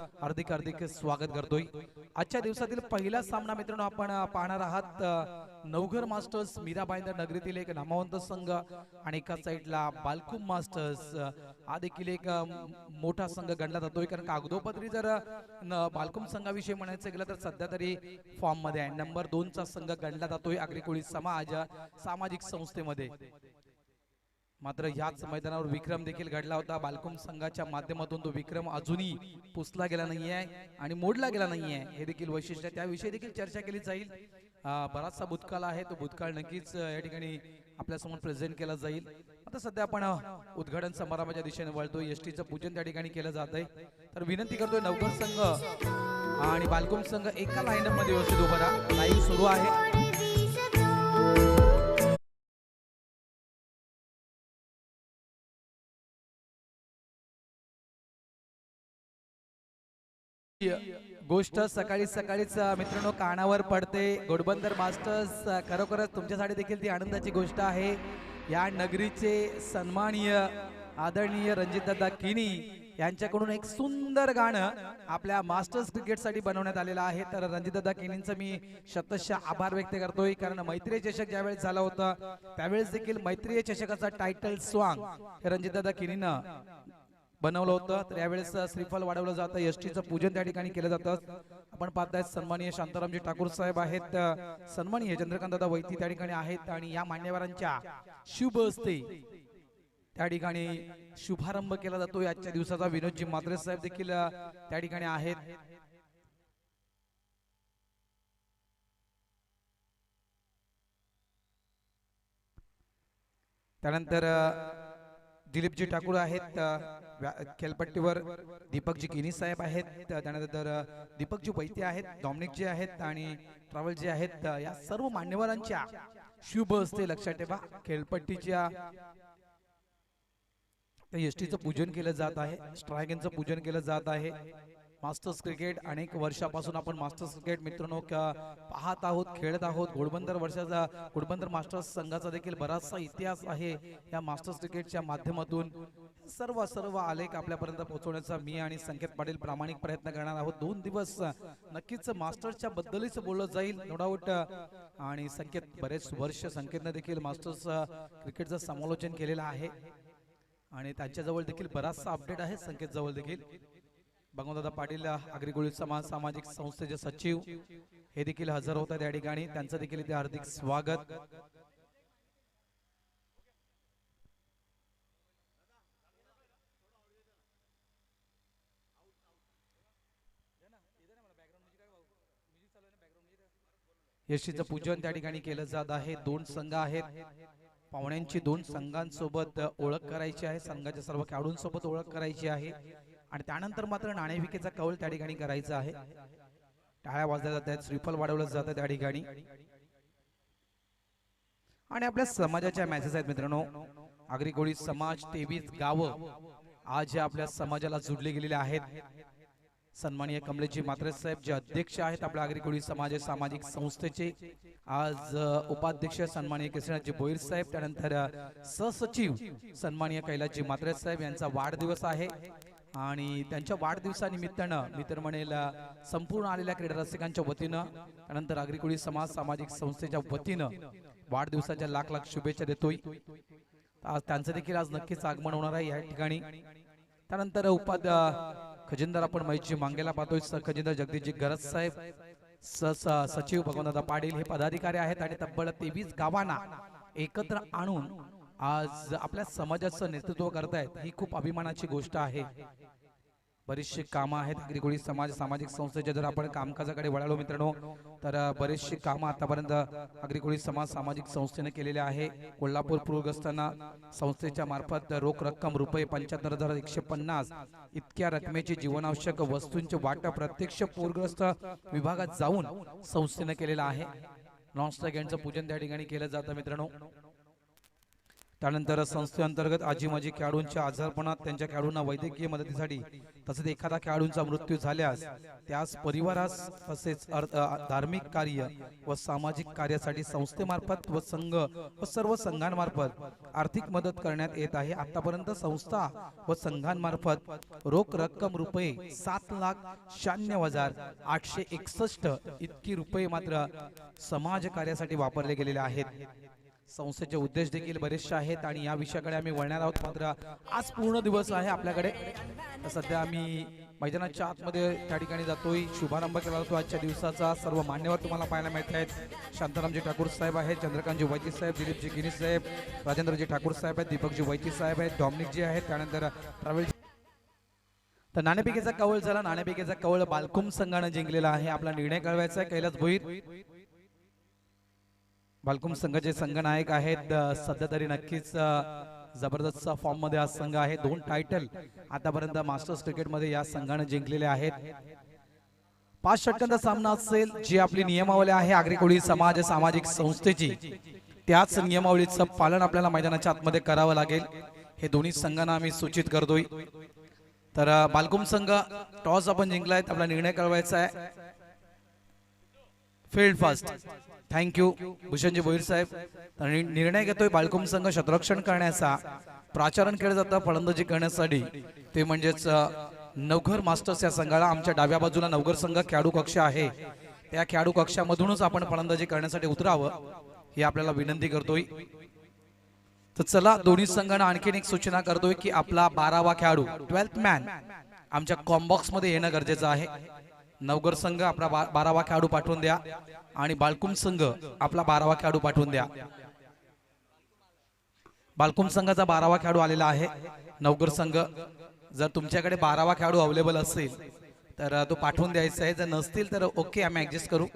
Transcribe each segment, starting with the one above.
हार्दिक हार्दिक स्वागत करतोय। आजच्या दिवसातील पहिला सामना मित्रांनो आपण पाहणार आहात नवघर मास्टर्स मीराबाईंदर नगरीतील एक नामवंत संघ आणि एका साईडला बालकुम मास्टर्स हा देखील एक मोठा संघ गणला जातोय, कारण कागदोपत्री जर बालकुम संघाविषयी म्हणायचं गेलं तर सध्या तरी फॉर्म मध्ये आहे। नंबर 2 चा संघ गणला जातोय आगरी समाज सामाजिक संस्थेमध्ये। मात्र याच मैदानावर विक्रम देखील घडला होता बालकुम संघाच्या माध्यमातून। तो विक्रम अजूनही पुसला गेला नाहीये आणि मोडला गेला नाहीये, हे देखील वैशिष्ट्य, त्याविषयी देखील चर्चा केली जाईल। बराचसा भूतकाळ आहे, तो भूतकाळ नक्कीच या ठिकाणी आपल्या समोर प्रेझेंट केला जाईल। आता सध्या आपण उद्घाटन समारंभाच्या दिशेने वळतोय। एसटीचं पूजन त्या ठिकाणी केलं जात आहे, तर विनंती करतोय नवघर संघ आणि बालकुम संघ एका लाईनअप मध्ये व्यवस्थित उभा राहा। लाईव्ह सुरू आहे। गोष्ट सकाळी सकाळीच मित्रांनो कानावर पडते। घोडबंदर मास्टर्स खरोखरच तुमच्यासाठी देखील ती आनंदाची गोष्ट आहे। या नगरीचे सन्माननीय आदरणीय रणजितदादा किनी यांच्याकडून एक सुंदर गाणं आपल्या मास्टर्स क्रिकेटसाठी बनवण्यात आलेलं आहे। तर रणजितदादा किनींचं मी शतशः आभार व्यक्त करतोय, कारण मैत्रीय चषक ज्यावेळेस झाला होता त्यावेळेस देखील मैत्रीय चषकाचा टायटल सॉन्ग रणजितदादा किनीनं बनवलं होतं। तर यावेळेस श्रीफल वाढवलं जातं, एसटीचं पूजन त्या ठिकाणी केलं जातं। आपण पाहताय सन्माननीय शांतारामजी ठाकूर साहेब आहेत, सन्माननीय चंद्रकांत दादा वैती त्या ठिकाणी आहेत आणि या मान्यवरांच्या शुभ हस्ते त्या ठिकाणी शुभारंभ केला जातोय आजच्या दिवसाचा। विनोदजी म्हात्रे साहेब देखील त्या ठिकाणी आहेत। त्यानंतर दिलीपजी ठाकूर आहेत खेळपट्टीवर, दीपकजी किनी साहेब आहेत, त्यानंतर दीपकजी वैद्य आहेत, डॉमिनिकजी आहेत आणि ट्रॅव्हलजी आहेत। या सर्व मान्यवरांच्या शुभ हस्ते लक्षात ठेवा खेळपट्टीच्या एसटीचं पूजन केलं जात आहे, स्ट्रायगनचं पूजन केलं जात आहे। मास्टर्स क्रिकेट अनेक वर्षापासून आपण मास्टर्स क्रिकेट मित्रांनो पाहत आहोत, खेळत आहोत। घोडबंदर मास्टर्स संघाचा देखील बराचसा इतिहास आहे या मास्टर्स क्रिकेटच्या माध्यमातून। सर्व आलेख आपल्यापर्यंत पोहोचवण्याचा मी आणि संकेत पाटील प्रामाणिक प्रयत्न करणार आहोत। 2 दिवस नक्कीच मास्टर्सच्या बद्दलच बोललं जाईल नो डाऊट, आणि संकेत बरेच वर्ष संकेतने देखील मास्टर्स क्रिकेटचं समालोचन केलेलं आहे आणि त्यांच्याजवळ देखील बराचसा अपडेट आहे संकेत जवळ देखील। भगवंतदादा पाटील आगरी समाज सामाजिक संस्थेचे सचिव हे देखील हजर होत आहेत या ठिकाणी, त्यांचं देखील इथे हार्दिक स्वागत। यशीचं पूजन त्या ठिकाणी केलं जात आहे। 2 संघ आहेत, पाहुण्यांची 2 संघांसोबत ओळख करायची आहे, संघाच्या सर्व खेळाडूंसोबत ओळख करायची आहे आणि त्यानंतर मात्र नाणेफिकेचा कौल त्या ठिकाणी करायचा आहे। टाळ्या वाजल्या जात आहेत, श्रीफल वाढवलं जातं त्या ठिकाणी आणि आपल्या समाजाच्या मॅचेस आहेत मित्रांनो। आगरी समाज 23 गावं आज आपल्या समाजाला जुडले गेलेले आहेत। सन्माननीय कमलेशजी म्हात्रे साहेब जे अध्यक्ष आहेत आपल्या आगरी समाज सामाजिक संस्थेचे, आज उपाध्यक्ष सन्माननीय कृष्णाजी भोईर साहेब, त्यानंतर सहसचिव सन्माननीय कैलासजी म्हात्रे साहेब यांचा वाढदिवस आहे आणि त्यांच्या वाढदिवसानिमित्तानं मी तर म्हणेल संपूर्ण आलेल्या क्रीडा रसिकांच्या वतीनं, त्यानंतर आगरी समाज सामाजिक संस्थेच्या वतीनं वाढदिवसाच्या लाख लाख शुभेच्छा देतोय। आज त्यांचं देखील आज नक्कीच आगमन होणार आहे या ठिकाणी। त्यानंतर खजिनदार आपण महेशजी मांगेला पाहतोय, खजिनदार जगदीशजी गरज साहेब, सचिव भगवंतदादा पाटील हे पदाधिकारी आहेत आणि तब्बल 23 गावांना एकत्र आणून आज आपल्या समाजाचं नेतृत्व करतायत, ही खूप अभिमानाची गोष्ट आहे। बरीचशी कामं आहेत आगरी समाज सामाजिक संस्थेच्या। जर आपण कामकाजाकडे वळालो मित्रांनो तर बरेचशी कामं आतापर्यंत आगरी समाज सामाजिक संस्थेने केलेले आहे। कोल्हापूर पूरग्रस्तांना संस्थेच्या मार्फत रोख रक्कम रुपये 75,150 इतक्या रकमेची जीवनावश्यक वस्तूंचे वाटप प्रत्यक्ष पूरग्रस्त विभागात जाऊन संस्थेने केलेलं आहे। नॉन स्ट्रायक यांचं पूजन त्या ठिकाणी केलं जातं मित्रांनो। त्यानंतर संस्थेअंतर्गत आजी माजी खेळाडूंच्या आजारपणात त्यांच्या खेळाडूंना वैद्यकीय मदतीसाठी तसेच एखादा खेळाडूंचा मृत्यू झाल्यास त्यास परिवारास तसेच धार्मिक कार्य व सामाजिक कार्यासाठी संस्थेमार्फत व संघ व सर्व संघांमार्फत आर्थिक मदत करण्यात येत आहे। आतापर्यंत संस्था व संघांमार्फत रोख रक्कम रुपये 7,96,861 इतकी रुपये मात्र समाज कार्यासाठी वापरले गेलेले आहेत। संस्थेचे उद्देश देखील बरेचसे आहेत आणि या विषयाकडे आम्ही वळणार आहोत। मात्र आज पूर्ण दिवस आहे आपल्याकडे। सध्या आम्ही मैदानाच्या आतमध्ये त्या ठिकाणी जातोय, शुभारंभ केला जातो आजच्या दिवसाचा। सर्व मान्यवर तुम्हाला पाहायला मिळत आहेत। शांतारामजी ठाकूर साहेब आहेत, चंद्रकांतजी वैती साहेब, दिलीपजी गिनी साहेब, राजेंद्रजी ठाकूर साहेब आहेत, दीपकजी वैती साहेब आहेत, डॉमिनिकजी आहेत, त्यानंतर ट्रॅव्हल। तर नाणेफेकीचा कवळ झाला। नाणेफेकीचा कवळ बालकुम संघाने जिंकलेला आहे। आपला निर्णय कळवायचा आहे। कैलास भोईर बालकुम संघाचे संघनायक आहेत। सध्या तरी नक्कीच जबरदस्त फॉर्म मध्ये हा संघ आहे। 2 टायटल आतापर्यंत मास्टर्स क्रिकेट मध्ये या संघाने जिंकलेले आहेत। 5 षटकांचा सामना असेल। जी आपली नियमावली आहे आगरी कोळी समाज सामाजिक संस्थेची, त्याच नियमावलीचं पालन आपल्याला मैदानाच्या आतमध्ये करावं लागेल। हे दोन्ही संघांना आम्ही सूचित करतोय। तर बालकुम संघ टॉस आपण जिंकलाय। आपला निर्णय कळवायचा आहे। Field fast. थँक्यू भूषणजी भोईर साहेब। निर्णय घेतोय बालकुम संघ क्षेत्ररक्षण करण्याचा। प्राचारण केलं जातं फलंदाजी करण्यासाठी, ते म्हणजेच नवघर मास्टर्स या संघाला। आमच्या डाव्या बाजूला नवघर संघ खेळाडू कक्ष आहे, त्या खेळाडू कक्षामधूनच आपण फलंदाजी करण्यासाठी उतरावं ही आपल्याला विनंती करतोय। तर चला, दोन्ही संघांना आणखीन एक सूचना करतोय की आपला 12वा खेळाडू 12th मॅन आमच्या कॉम्बॉक्स मध्ये येणं गरजेचं आहे। नवघर संघ आपला 12वा खेळाडू पाठवून द्या आणि बालकुम संघ आपला 12वा खेळाडू पाठवून द्या। बालकुम संघाचा 12वा खेळाडू आलेला आहे। नवघर संघ, जर तुमच्याकडे 12वा खेळाडू अवेलेबल असेल तर तो पाठवून द्यायचा आहे। जर नसतील तर ओके, आम्ही ऍडजस्ट करू।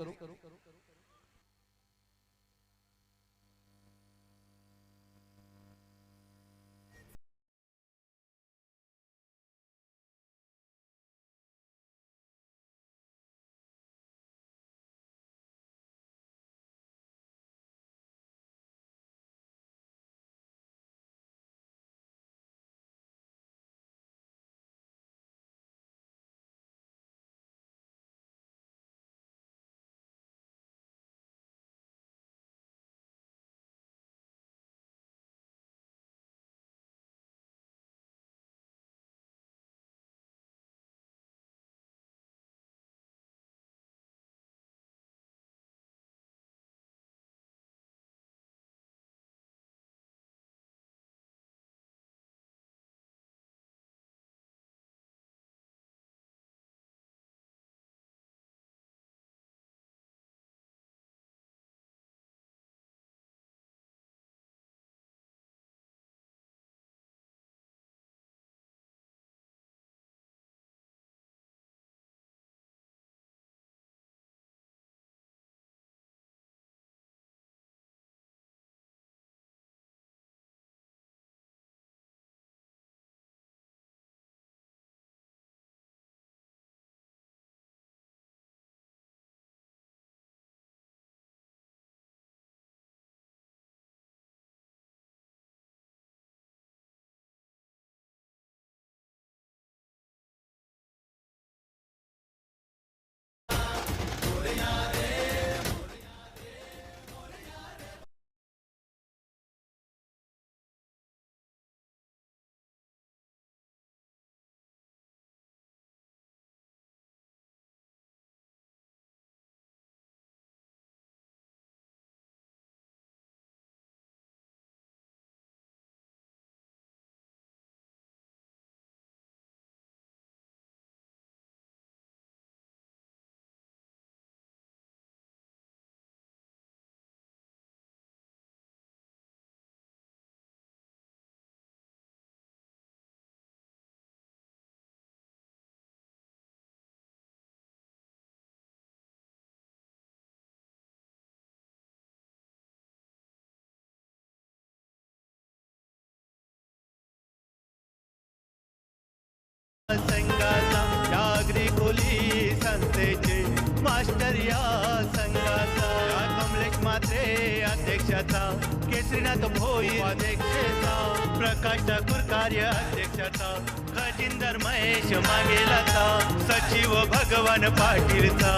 संघाचा जागरी कोली संस्थेचे मास्टर या संघाचा कमलेश मात्रे अध्यक्षाचा श्रीनाथ भोई अध्यक्षता प्रकाश ठाकूर कार्य अध्यक्षता खजिनदार महेश मागेलाचा सचिव भगवान पाटीलचा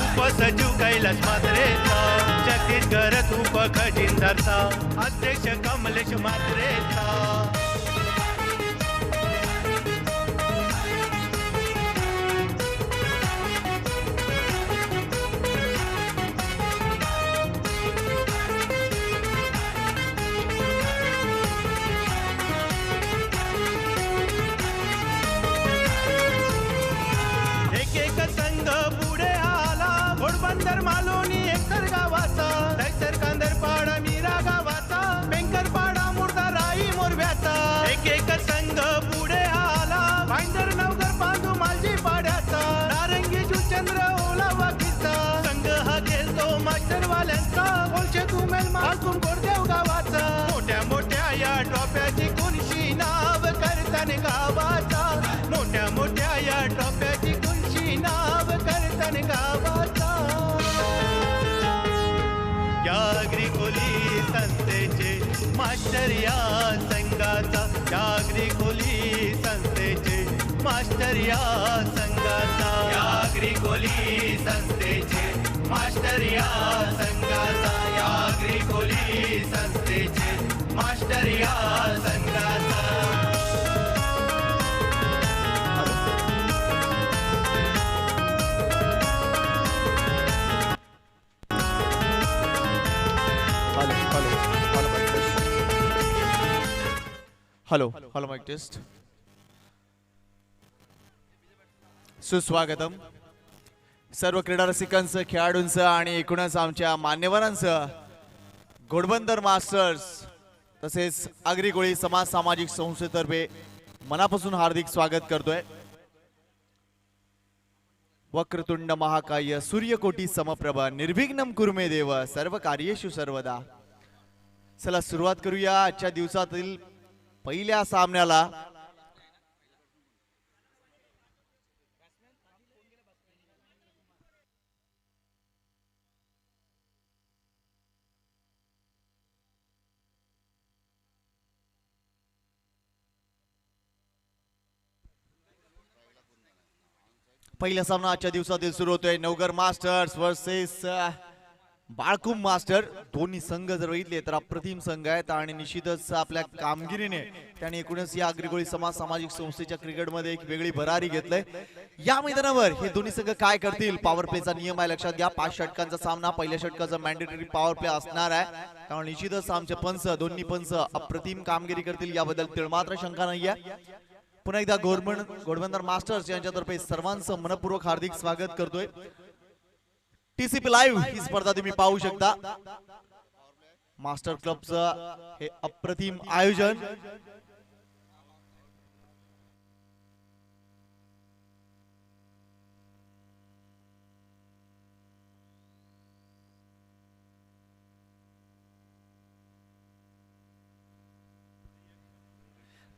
उपसचिव कैलास मात्रेचा जगदीश गरत उप खजिनदारचा अध्यक्ष कमलेश मात्रेचा घोडबंदर मालोनी एकतर गावाचा तैसर कांदरपाडा मीरा गावाचा बेंकरपाडा मुर्दा राई मोरव्याचा एक संघ पुढे आला भाईंदर नवगर पांडू मालजी पाड्याचा नारंगी जुचंद्र ओला वाकीचा संघ हा खेळतो मास्टरवाल्यांचा बोलशे तुमेल मालकुम गोरदेव गावाचा मोठ्या मोठ्या या ट्रॉफ्याची कुणशी नाव करताना गावाचा मोठ्या मोठ्या या ट्रॉफ्याची कुणशी नाव करताना गावाचा जागरी संस्थेचे मास्टर या संघाचा जागरी खोली संस्थेचे मास्टर या संघाचा जागरी खोली संस्थेचे मास्टर या संघाचा जागरी खोली संस्थेचे मास्टर या संघाचा हॅलो माइक टेस्ट सुस्वागतम सर्व क्रीडा रसिकांचं खेळाडूंचं आणि एकूणच आमच्या मान्यवरांचं घोडबंदर मास्टर्स तसेच आगरी कोळी समाज सामाजिक संस्थेतर्फे मनापासून हार्दिक स्वागत करतोय वक्रतुंड महाकाय सूर्यकोटी समप्रभ निर्विघ्नं कुरुमे देव सर्व कार्येषु सर्वदा चला सुरुवात करूया आजच्या दिवसातील पहिल्या सामन्याला पहिला सामना आजच्या दिवसातील सुरू होतोय नवगर मास्टर्स वर्सेस बाळकुम मास्टर दोन्ही संघ जर बघितले तर अप्रतिम संघ आहेत आणि निश्चितच आपल्या कामगिरीने त्यांनी एकूणच या आगरी समाज सामाजिक संस्थेच्या क्रिकेटमध्ये एक वेगळी भरारी घेतलंय या मैदानावर हे दोन्ही संघ काय करतील पॉवर प्लेचा नियम आहे लक्षात घ्या 5 षटकांचा सामना पहिल्या षटकाचा मॅन्डेटरी पॉवर प्ले असणार आहे त्यामुळे निश्चितच आमचे पंच दोन्ही पंच अप्रतिम कामगिरी करतील याबद्दल तिळमात्र शंका नाहीये पुन्हा एकदा घोडबंदर मास्टर्स यांच्यातर्फे सर्वांचं मनपूर्वक हार्दिक स्वागत करतोय टीसीपी लाईव्ह ही स्पर्धा तुम्ही पाहू शकता मास्टर क्लबचं हे अप्रतिम आयोजन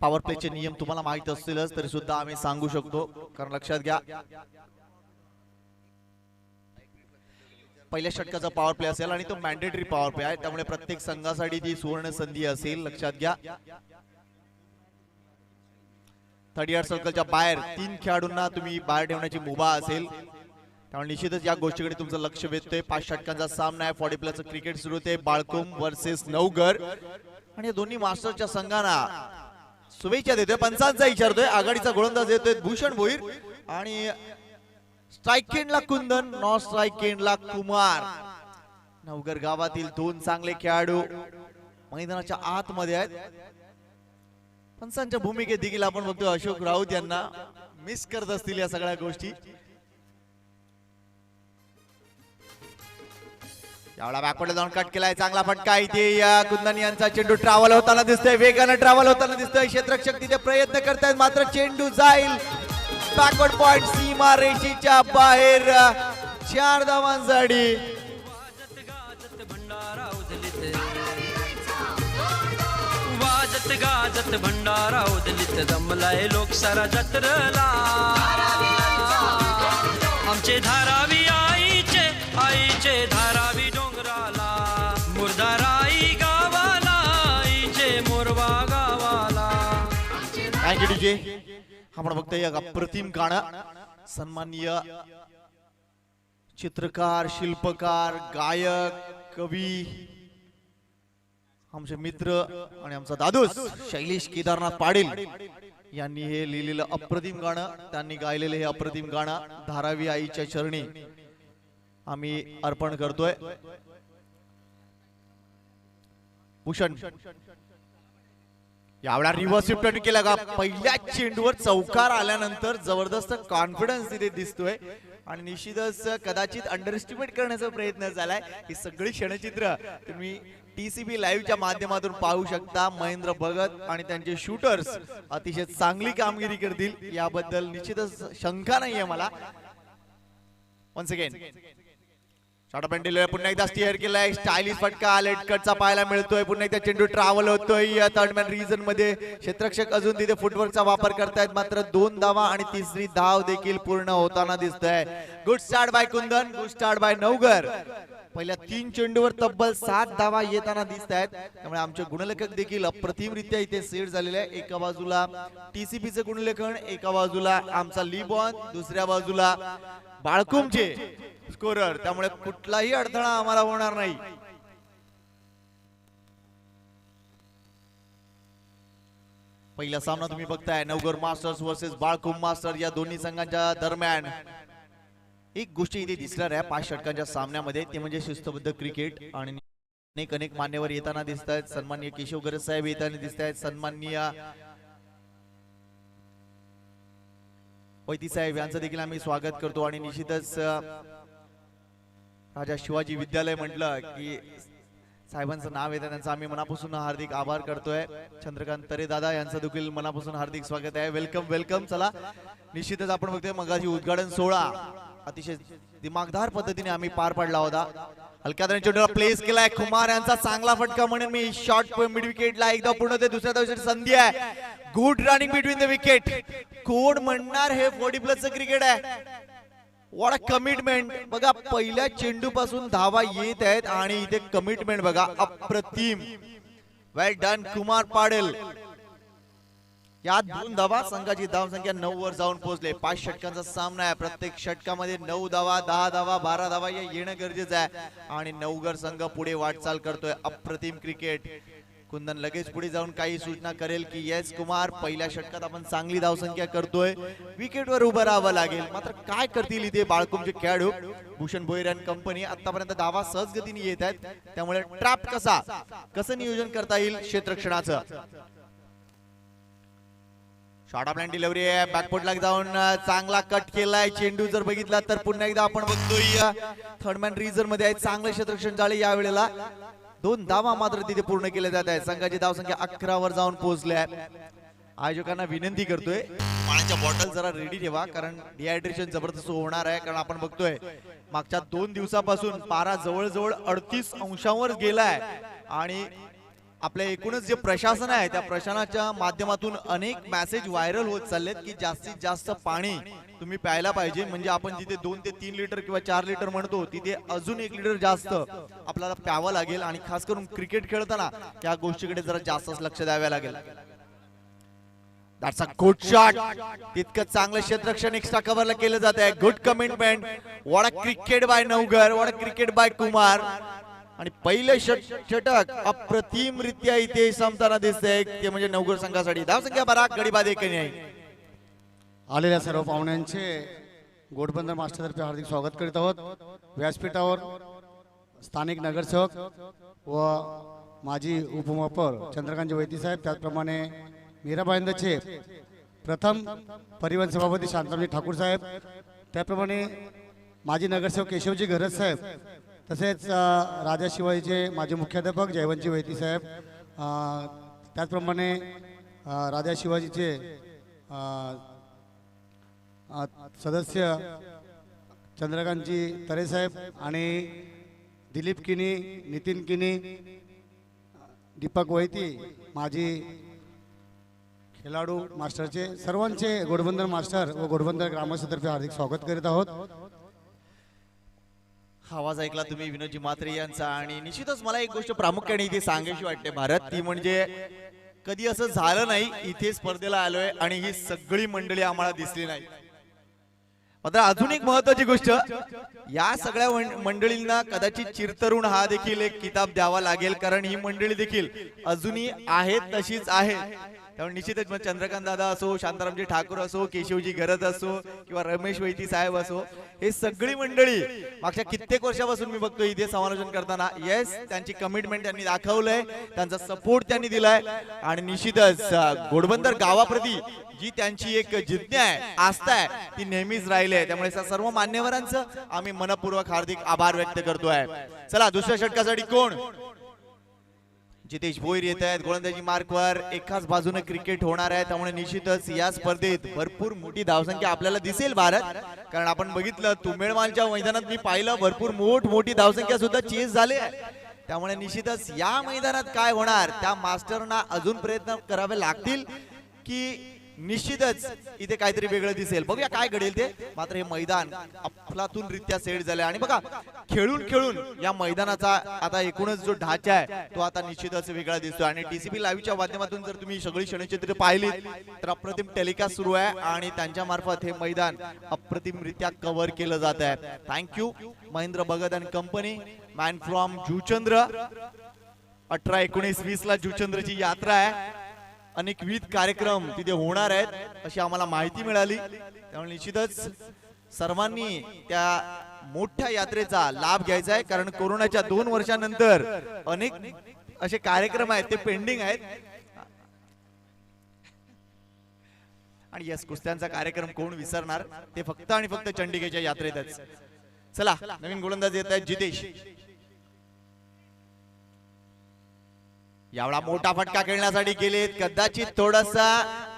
पॉवर प्लेचे नियम तुम्हाला माहित असतीलच तरी सुद्धा आम्ही सांगू शकतो कारण लक्षात घ्या पहिल्या षटकाचा पॉवर प्ले असेल आणि तो मॅन्डेटरी पॉवर प्ले आहे त्यामुळे प्रत्येक संघासाठी ती सुवर्ण संधी असेल लक्षात घ्या 38 सर्कलच्या बाहेर 3 खेळाडूंना तुम्ही बाहेर ठेवण्याची मुभा असेल त्यामुळे निश्चितच या गोष्टीकडे तुमचं लक्ष वेधतोय 5 षटकांचा सामना आहे 40 प्लसचं क्रिकेट सुरू होते बाळकुम वर्सेस नवगर आणि या दोन्ही मास्टरच्या संघांना शुभेच्छा देतोय पंचांचा विचारतोय आघाडीचा गोलंदाज देतोय भूषण भोईर आणि स्ट्राइक एंडला कुंदन नॉन स्ट्राइक एंडला कुमार नवगर गावातील 2 चांगले खेळाडू मैदानाच्या आतमध्ये आहेत पंचांच्या भूमिकेत देखील आपण बघतो अशोक राऊत यांना मिस करत असतील या सगळ्या गोष्टी यावेळा बॅकवर्ड जाऊन कट केलाय चांगला फटका इथे या कुंदन यांचा चेंडू ट्रॅव्हल होताना दिसतोय वेगाने ट्रॅव्हल होताना दिसतोय क्षेत्ररक्षक तिथे प्रयत्न करतायत मात्र चेंडू जाईल बॅकवर्ड पॉइंट सीमा रेषेच्या बाहेर 4 धावांसाठी वाजत गाजत भंडारा उदलित जमलाय लोक सारा जत्रला आमचे धारावी आईचे धारावी डोंगराला मुर्दाराई गावाला तुझे आपण बघतोय एक अप्रतिम गाणं सन्माननीय चित्रकार शिल्पकार गायक कवी आमचे मित्र आणि आमचा दादूस शैलेश केदारनाथ पाटील यांनी हे लिहिलेलं अप्रतिम गाणं त्यांनी गायलेलं हे अप्रतिम गाणं धारावी आईच्या चरणी आम्ही अर्पण करतोय भूषण यावेळा रिव्हर्स स्विफ्ट केला का पहिल्या चेंडूवर चौकार आल्यानंतर जबरदस्त कॉन्फिडन्स तिथे दिसतोय आणि निश्चितच कदाचित अंडर एस्टिमेट करण्याचा प्रयत्न झालाय ही सगळी क्षणचित्र तुम्ही TCB लाईव्हच्या माध्यमातून पाहू शकता महेंद्र भगत आणि त्यांचे शूटर्स अतिशय चांगली कामगिरी करतील याबद्दल निश्चितच शंका नाहीये मला वन्स अगेन शॉट पॅन्टिल पुन्हा एकदा स्टिअर केलाय स्टायलिश फटका लेटकटचा पाहायला मिळतोय पुन्हा एकदा चेंडू ट्रॅव्हल होतोय या थर्ड मॅन रिजन मध्ये क्षेत्ररक्षक अजून तिथे फुटवर्कचा वापर करतायत मात्र 2 धावा आणि तिसरी धाव देखील पूर्ण होताना दिसतोय good start by Kundan good start by Navgar पहिल्या 3 चेंडूवर तब्बल 7 धावा येताना दिसत आहेत त्यामुळे आमचे गुणलेखक देखील अप्रतिमरित्या इथे सेट झालेले आहे एका बाजूला TCBचे गुणलेखन एका बाजूला आमचा लिबॉन दुसऱ्या बाजूला बाळकुमचे स्कोरर त्यामुळे कुठलाही अडथळा आम्हाला होणार नाही पहिला सामना तुम्ही बघताय नवगर मास्टर्स वर्सेस बाळकुम मास्टर या दोन्ही संघांच्या दरम्यान एक गोष्ट इथे दिसणार आहे 5 षटकांच्या सामन्यामध्ये ते म्हणजे शिस्तबद्ध क्रिकेट आणि अनेक मान्यवर येताना दिसत आहेत सन्माननीय केशव गरज साहेब येताना दिसत आहेत सन्माननीय वैती साहेब यांचं देखील आम्ही स्वागत करतो आणि निश्चितच राजा शिवाजी विद्यालय म्हटलं की साहेबांचं नाव येतं त्यांचं आम्ही मनापासून हार्दिक आभार करतोय चंद्रकांत तरे दादा यांचं देखील मनापासून हार्दिक स्वागत आहे वेलकम वेलकम चला निश्चितच आपण बघतोय मगाची उद्घाटन सोहळा अतिशय दिमागदार पद्धतीने आम्ही पार पाडला होता हलक्या चेंडूला प्लेस केलाय कुमार यांचा चांगला फटका म्हणून मी शॉर्ट मिड विकेटला एकदा पूर्ण ते दुसऱ्या दिवशी संधी आहे good running between the wicket कोण म्हणणार हे 40+ क्रिकेट आहे व्हॉट अ कमिटमेंट बघा पहिल्या चेंडू पासून धावा येत आहेत आणि इथे कमिटमेंट बघा अप्रतिम वेल डन कुमार पाटील या 2 धावा संघाची धाव संख्या 9 वर जाऊन पोहोचले 5 षटकांचा सामना आहे प्रत्येक षटकामध्ये 9 धावा 10 धावा 12 धावा हे येणं गरजेचं आहे आणि नवगर संघ पुढे वाटचाल करतोय अप्रतिम क्रिकेट कुंदन लगेच पुढे जाऊन काही सूचना करेल की येस कुमार पहिल्या षटकात आपण चांगली धावसंख्या करतोय विकेटवर उभं राहावं लागेल मात्र काय करतील इथे बाळकुमचे खेळाडू भूषण भोईर अँड कंपनी आतापर्यंत धावा सहज गतीने येत आहेत त्यामुळे ट्रॅप कसं नियोजन करता येईल क्षेत्ररक्षणाचं शॉर्ट ऑफ लाईन डिलिव्हरी आहे बॅकफुटला जाऊन चांगला कट केलाय चेंडू जर बघितला तर पुन्हा एकदा आपण बघतोय थर्ड मॅन रिझर्व मध्ये आहे चांगलं क्षेत्ररक्षण झाले या वेळेला 2 धावा मात्र तिथे पूर्ण केले जात आहे संघाची धावसंख्या 11 वर जाऊन पोहोचल्या आयोजकांना विनंती करतोय पाण्याच्या बॉटल जरा रेडी ठेवा कारण डिहायड्रेशन जबरदस्त होणार आहे कारण आपण बघतोय मागच्या 2 दिवसापासून पारा जवळजवळ 38 अंशांवर गेलाय आणि आपल्या एकूणच जे प्रशासन आहे त्या प्रशासनाच्या माध्यमातून अनेक मेसेज व्हायरल होत चाललेत की जास्तीत जास्त पाणी तुम्ही प्यायला पाहिजे म्हणजे आपण जिथे 2 ते 3 लिटर किंवा 4 लिटर म्हणतो तिथे अजून 1 लिटर जास्त आपल्याला प्यावं लागेल आणि खास करून क्रिकेट खेळताना या गोष्टीकडे जरा जास्तच लक्ष द्यावे लागेल दॅट्स अ गुड शॉट तितकं चांगलं क्षेत्ररक्षण एक्स्ट्रा कव्हरला केलं जात आहे good commitment what a cricket by Navgar what a cricket by Kumar आणि पहिले षटक अप्रतिमरित्या इथे संपताना दिसतंय ते म्हणजे नवगर संघासाठी धावसंख्या 12 गडी बाद 1 नाही आलेल्या सर्व पाहुण्यांचे घोडबंदर मास्टरतर्फे हार्दिक स्वागत करीत आहोत व्यासपीठावर स्थानिक नगरसेवक व माजी उपमहापौर चंद्रकांत वैती साहेब त्याचप्रमाणे मीराबाईंदचे प्रथम परिवहन सभापती शांतारामजी ठाकूर साहेब त्याप्रमाणे माजी नगरसेवक केशवजी गरज साहेब तसेच राजा शिवाजीचे माजी मुख्याध्यापक जयवंतजी वैती साहेब त्याचप्रमाणे राजा शिवाजीचे सदस्य चंद्रकांतजी तरे साहेब आणि दिलीप किनी नितीन किनी दीपक वैती माजी खेळाडू मास्टरचे सर्वांचे घोडबंदर मास्टर व घोडबंदर ग्रामस्थातर्फे हार्दिक स्वागत करीत आहोत आवाज ऐकला तुम्ही विनोदजी म्हात्रे यांचा आणि निश्चितच मला एक गोष्ट प्रामुख्याने इथे सांगायची वाटते भारत ती म्हणजे कधी असं झालं नाही इथे स्पर्धेला आलोय आणि ही सगळी मंडळी आम्हाला दिसली नाही. मात्र अजून एक महत्वाची गोष्ट, या सगळ्या मंडळींना कदाचित चिरतरुण हा देखील एक किताब द्यावा लागेल, कारण ही मंडळी देखील अजूनही आहेत तशीच आहे. त्यामुळे निश्चितच मग चंद्रकांत दादा असो, शांतारामजी ठाकूर असो, केशवजी गरज असो किंवा रमेश वैती साहेब असो, हे सगळी मंडळी मागच्या कित्येक वर्षापासून मी बघतो इथे समालोचन करताना. येस, त्यांची कमिटमेंट त्यांनी दाखवलंय, त्यांचा सपोर्ट त्यांनी दिलाय आणि निश्चितच घोडबंदर गावाप्रती जी त्यांची एक जिज्ञा आहे, आस्था आहे, ती नेहमीच राहिली आहे. त्यामुळे सर्व मान्यवरांचं आम्ही मनपूर्वक हार्दिक आभार व्यक्त करतोय. चला दुसऱ्या षटकासाठी कोण? जितेश भोईर येत आहेत गोलंदाजी मार्कवर. एकाच बाजूने क्रिकेट होणार आहे, त्यामुळे निश्चितच या स्पर्धेत भरपूर मोठी धावसंख्या आपल्याला दिसेल भारत. कारण आपण बघितलं तुंबेडमालच्या मैदानात मी पाहिलं भरपूर मोठी धावसंख्या सुद्धा चेस झाली आहे. त्यामुळे निश्चितच या मैदानात काय होणार, त्या मास्टरना अजून प्रयत्न करावे लागतील की निश्चितच इथे काहीतरी वेगळं दिसेल. बघूया काय घडेल ते. मात्र हे मैदान अफलातून रित्या सेट झालंय आणि बघा खेळून खेळून या मैदानाचा आता एकूणच जो ढाचा आहे तो आता निश्चितच वेगळा दिसतोय. आणि टीसीपी लाईव्हच्या माध्यमातून जर तुम्ही सगळी क्षणचित्र पाहिली तर अप्रतिम टेलिकास्ट सुरू आहे आणि त्यांच्या मार्फत हे मैदान अप्रतिमरित्या कव्हर केलं जात आहे. Thank you Mahendra Bhagat and company, man from Juchandra. 18, 19, 20 ला जुचंद्रची यात्रा आहे. अनेकविध कार्यक्रम तिथे होणार आहेत अशी आम्हाला माहिती मिळाली. त्यामुळे निश्चितच सर्वांनी त्या मोठ्या यात्रेचा लाभ घ्यायचा आहे, कारण कोरोनाच्या 2 वर्षांनंतर अनेक असे कार्यक्रम आहेत ते पेंडिंग आहेत. आणि यस, कुस्त्यांचा कार्यक्रम कोण विसरणार, ते फक्त आणि फक्त चंडिकेच्या यात्रेतच. चला नवीन गोलंदाज येत आहेत जितेश. एवढा मोठा फटका खेळण्यासाठी गेलेत, कदाचित थोडासा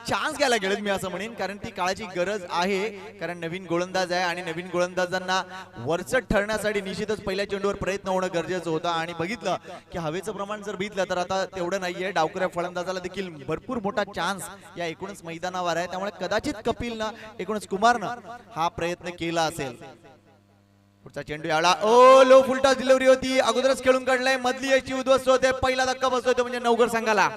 चान्स घ्यायला गेलेत मी असं म्हणेन, कारण ती काळाची गरज आहे. कारण नवीन गोलंदाज आहे आणि नवीन गोलंदाजांना वरचढ ठरण्यासाठी निश्चितच पहिल्या चेंडूवर प्रयत्न होणं गरजेचं होतं. आणि बघितलं की हवेचं प्रमाण जर बघितलं तर आता तेवढं नाहीये. डावकऱ्या फलंदाजाला देखील भरपूर मोठा चान्स या एकूणच मैदानावर आहे. त्यामुळे कदाचित कपिलनं एकूणच कुमारनं हा प्रयत्न केला असेल. पुढचा चेंडू याला लो फुलटॉस डिलिव्हरी होती, अगोदरच खेळून काढलाय, मधली याची उद्ध्वस्त होते. पहिला धक्का बसतोय तो म्हणजे नवघर संघाला.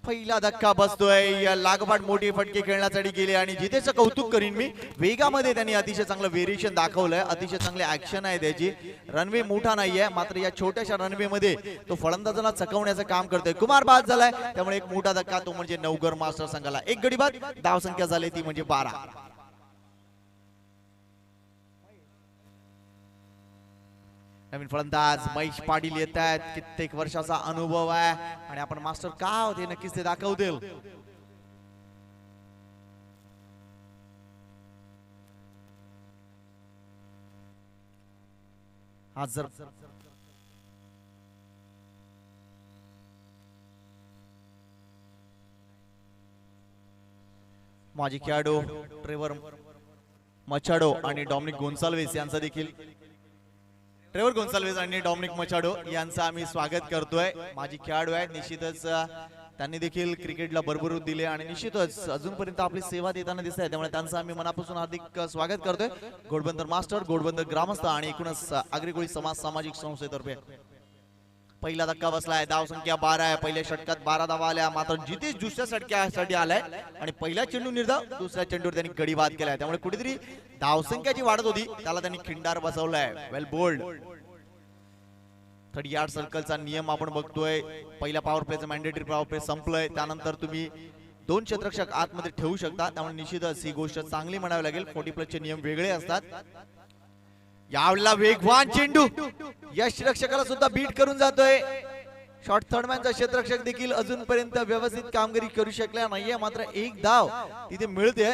पहिला धक्का बसतोय. या लागोपाठ मोठी फटके खेळण्यासाठी गेले आणि जितेचं कौतुक करीन मी. वेगामध्ये त्यांनी अतिशय चांगलं व्हेरिएशन दाखवलंय, अतिशय चांगले ऍक्शन आहे त्याची. रनवे मोठा नाहीये, मात्र या छोट्याशा रनवे मध्ये तो फलंदाजांना चकवण्याचं काम करतोय. कुमार बाद झालाय, त्यामुळे एक मोठा धक्का तो म्हणजे नवघर मास्टर संघाला. एक गडी बाद, धाव संख्या झाली ती म्हणजे 12. नवीन फलंदाज महेश पाटील येत आहेत. कित्येक वर्षाचा अनुभव आहे आणि आपण मास्टर का होते नक्कीच ते दाखवतील. आज जर माजी खेळाडू ट्रेवर मचाडो आणि डॉमिनिक गोन्साल्वेस यांचा देखील ट्रेवर गोन्साल्वेस आणि डॉमिनिक मचाडो यांचं आम्ही स्वागत करतोय. माजी खेळाडू आहेत, निश्चितच त्यांनी देखील क्रिकेटला भरभरून दिले आणि निश्चितच अजूनपर्यंत आपली सेवा देताना दिसत आहे. त्यामुळे त्यांचं आम्ही मनापासून हार्दिक स्वागत करतोय. घोडबंदर मास्टर, घोडबंदर ग्रामस्थ आणि एकूणच आगरी समाज सामाजिक संस्थेतर्फे पहिला धक्का बसलाय. धाव संख्या 12 आहे. पहिल्या षटकात 12 धावा आल्या, मात्र जितेश दुसऱ्या षटकासाठी आलाय आणि पहिला चेंडू निर्धाव, दुसऱ्या चेंडूवर त्यांनी गडी बाद केलाय. त्यामुळे कुठेतरी धावसंख्या जी वाढत होती त्याला त्यांनी खिंडार बसवलाय. वेल बोल्ड. 30 यार्ड सर्कलचा नियम आपण बघतोय. पहिल्या पॉवर प्लेचं मॅन्डेटरी पॉवर प्ले संपलंय, त्यानंतर तुम्ही 2 क्षेत्ररक्षक आतमध्ये ठेवू शकता. त्यामुळे निश्चितच ही गोष्ट चांगली म्हणावी लागेल. 40 प्लसचे नियम वेगळे असतात. यावेळेला वेगवान चेंडू यश रक्षकाला सुद्धा बीट करून जातोय. शॉर्ट थर्डमॅनचा क्षेत्ररक्षक देखील अजूनपर्यंत व्यवस्थित कामगिरी करू शकला नाहीये, मात्र एक धाव तिथे मिळते.